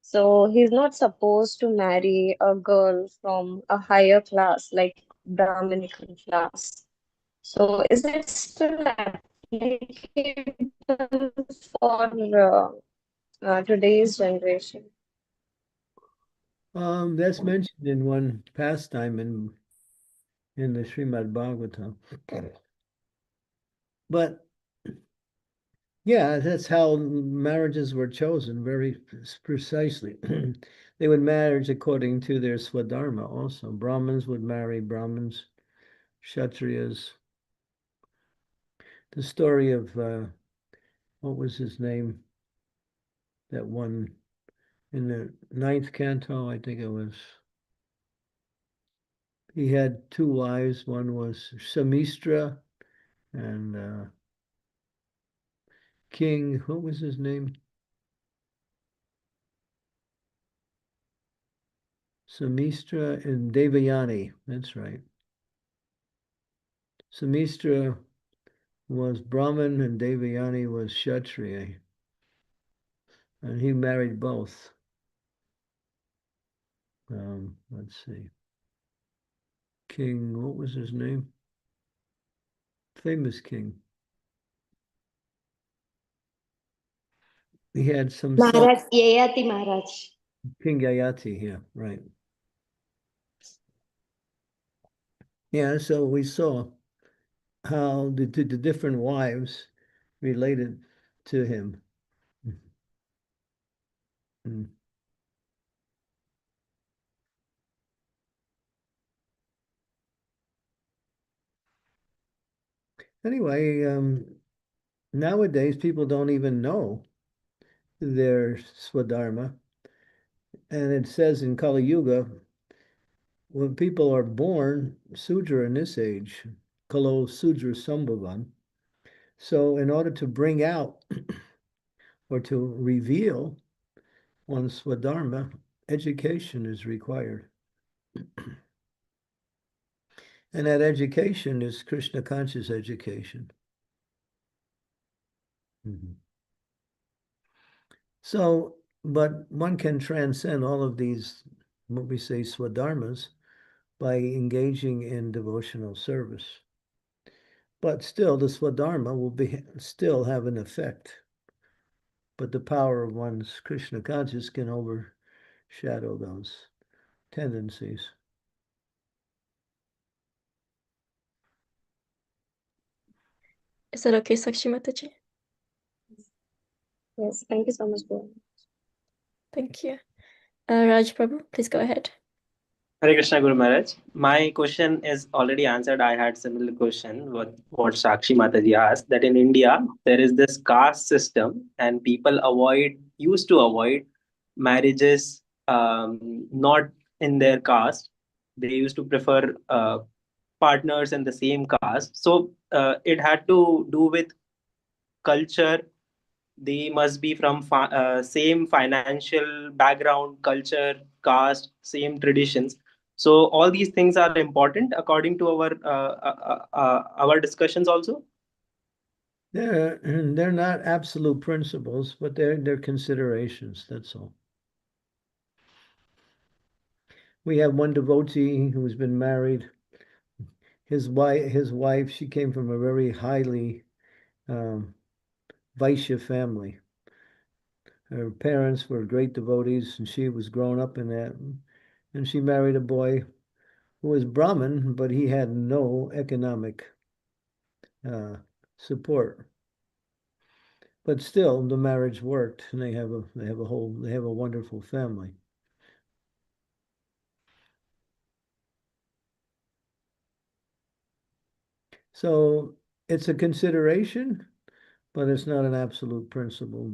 so he's not supposed to marry a girl from a higher class, like Brahminical class. So is it still applicable for today's generation?
That's mentioned in one pastime in the Srimad Bhagavatam. But yeah, that's how marriages were chosen very precisely. They would marriage according to their swadharma also. Brahmins would marry Brahmins, Kshatriyas. The story of, what was his name? That one in the 9th canto, I think it was. He had 2 wives. One was Samistra and King, what was his name? Samistra and Devayani, that's right. Samistra was Brahmin and Devayani was Kshatriya. And he married both. Let's see. King, what was his name? Famous king. He had some son,
Maharaj, Yayati Maharaj.
King Yayati, yeah, right. Yeah, so we saw how the different wives related to him. Mm. Anyway, nowadays people don't even know their swadharma. And it says in Kali Yuga, when people are born Sudra in this age, Kalo Sudra Sambhavan. So in order to bring out or to reveal one's swadharma, education is required. And that education is Krishna conscious education. Mm-hmm. So, but one can transcend all of these what we say swadharmas by engaging in devotional service. But still, the swadharma will still have an effect. But the power of one's Krishna consciousness can overshadow those tendencies.
Is that okay, Sakshi Mataji?
Yes, thank you so much, Guru.
Thank you. Raj Prabhu, please go ahead.
Hare Krishna Guru Maharaj. My question is already answered. I had similar question what Sakshi Mataji asked, that in India there is this caste system and people used to avoid marriages not in their caste. They used to prefer partners in the same caste. So it had to do with culture. They must be from same financial background, culture, caste, same traditions. So all these things are important according to our discussions also.
They're not absolute principles, but they're considerations. That's all. We have one devotee who's been married. His wife, she came from a very highly Vaishya family. Her parents were great devotees, and she was grown up in that. And she married a boy who was Brahmin, but he had no economic support. But still, the marriage worked, and they have a wonderful family. So it's a consideration, but it's not an absolute principle.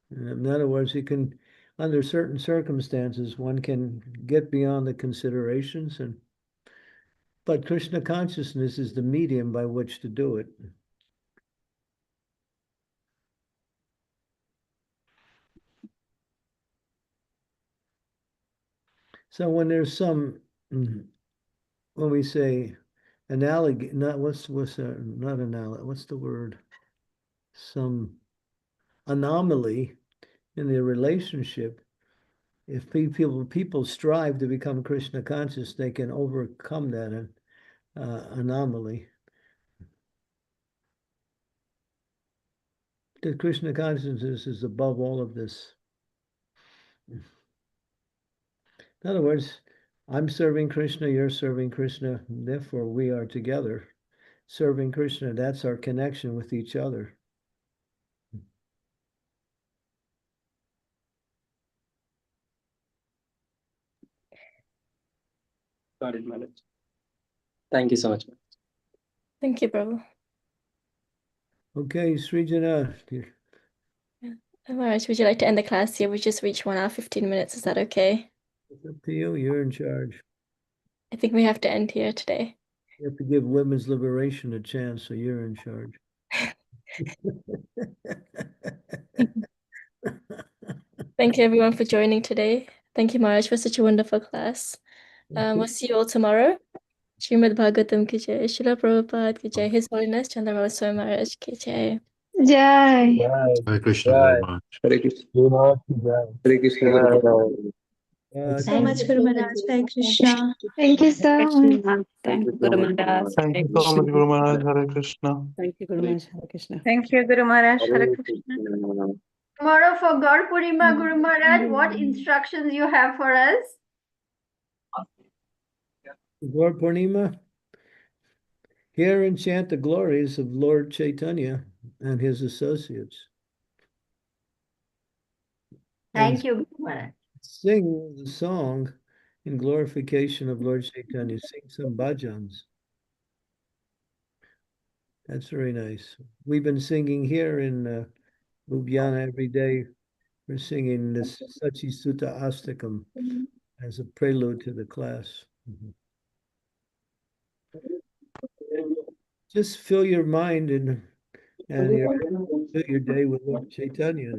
In other words, you can, under certain circumstances, one can get beyond the considerations, but Krishna consciousness is the medium by which to do it. So when there's some, when we say analogy, not not analogy, what's the word? Some anomaly in the relationship. If people strive to become Krishna conscious, they can overcome that anomaly. The Krishna consciousness is above all of this. In other words, I'm serving Krishna, you're serving Krishna, therefore we are together serving Krishna. That's our connection with each other.
Got it, Maharaj. Thank you so much.
Thank you, Prabhu.
Okay, Srijana.
Maharaj, would you like to end the class here? We just reached 1 hour, 15 minutes. Is that okay?
It's up to you. You're in charge.
I think we have to end here today.
You have to give women's liberation a chance, so you're in charge.
Thank you, everyone, for joining today. Thank you, Maharaj, for such a wonderful class. We'll see you all tomorrow. Srimad Bhagavatam ki jai, Srila Prabhupada ki jai, His Holiness Candramauli Swami Maharaj ki jai.
Jai.
Hare Krishna Guru Maharaj.
Hare Krishna. Hare Krishna.
So much, Guru Maharaj. Hare Krishna.
Thank you, sir.
Thank you, Guru Maharaj.
Thank you so much, Guru Maharaj. Hare Krishna.
Thank you, Guru Maharaj. Hare Krishna.
Thank you, Guru Maharaj. Hare
Hare
Krishna.
Krishna.
Tomorrow for God Purnima, Guru Maharaj, what instructions you have for us?
Lord Purnima, hear and chant the glories of Lord Chaitanya and his associates.
Thank you, Guru Maharaj.
Sing the song in glorification of Lord Chaitanya. Sing some bhajans. That's very nice. We've been singing here in Ljubljana every day. We're singing this Sachi Sutta Astakam as a prelude to the class. Just fill your mind and fill your day with Lord Chaitanya.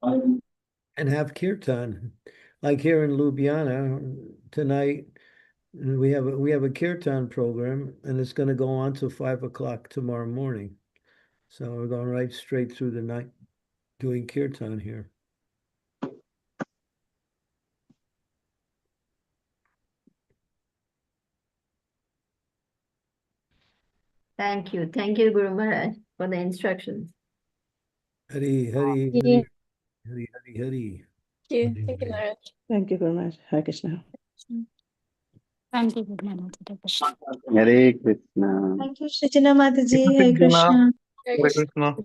And have kirtan. Like here in Ljubljana tonight, we have a kirtan program, and it's going to go on till 5 o'clock tomorrow morning. So we're going right straight through the night doing kirtan here.
Thank you. Thank you, Guru Maharaj, for the instructions.
Hari, Hari,
Yeah.
Hari, Hari, Hari, Hari.
Thank you, Maharaj.
Thank you, Guru Maharaj. Hare Krishna.
Thank you, Guru Maharaj. Hare Krishna.
Hare Krishna.
Thank you, Srijana Mataji. Hare
Krishna.
Krishna.
Hare
Hare
Krishna.
Krishna.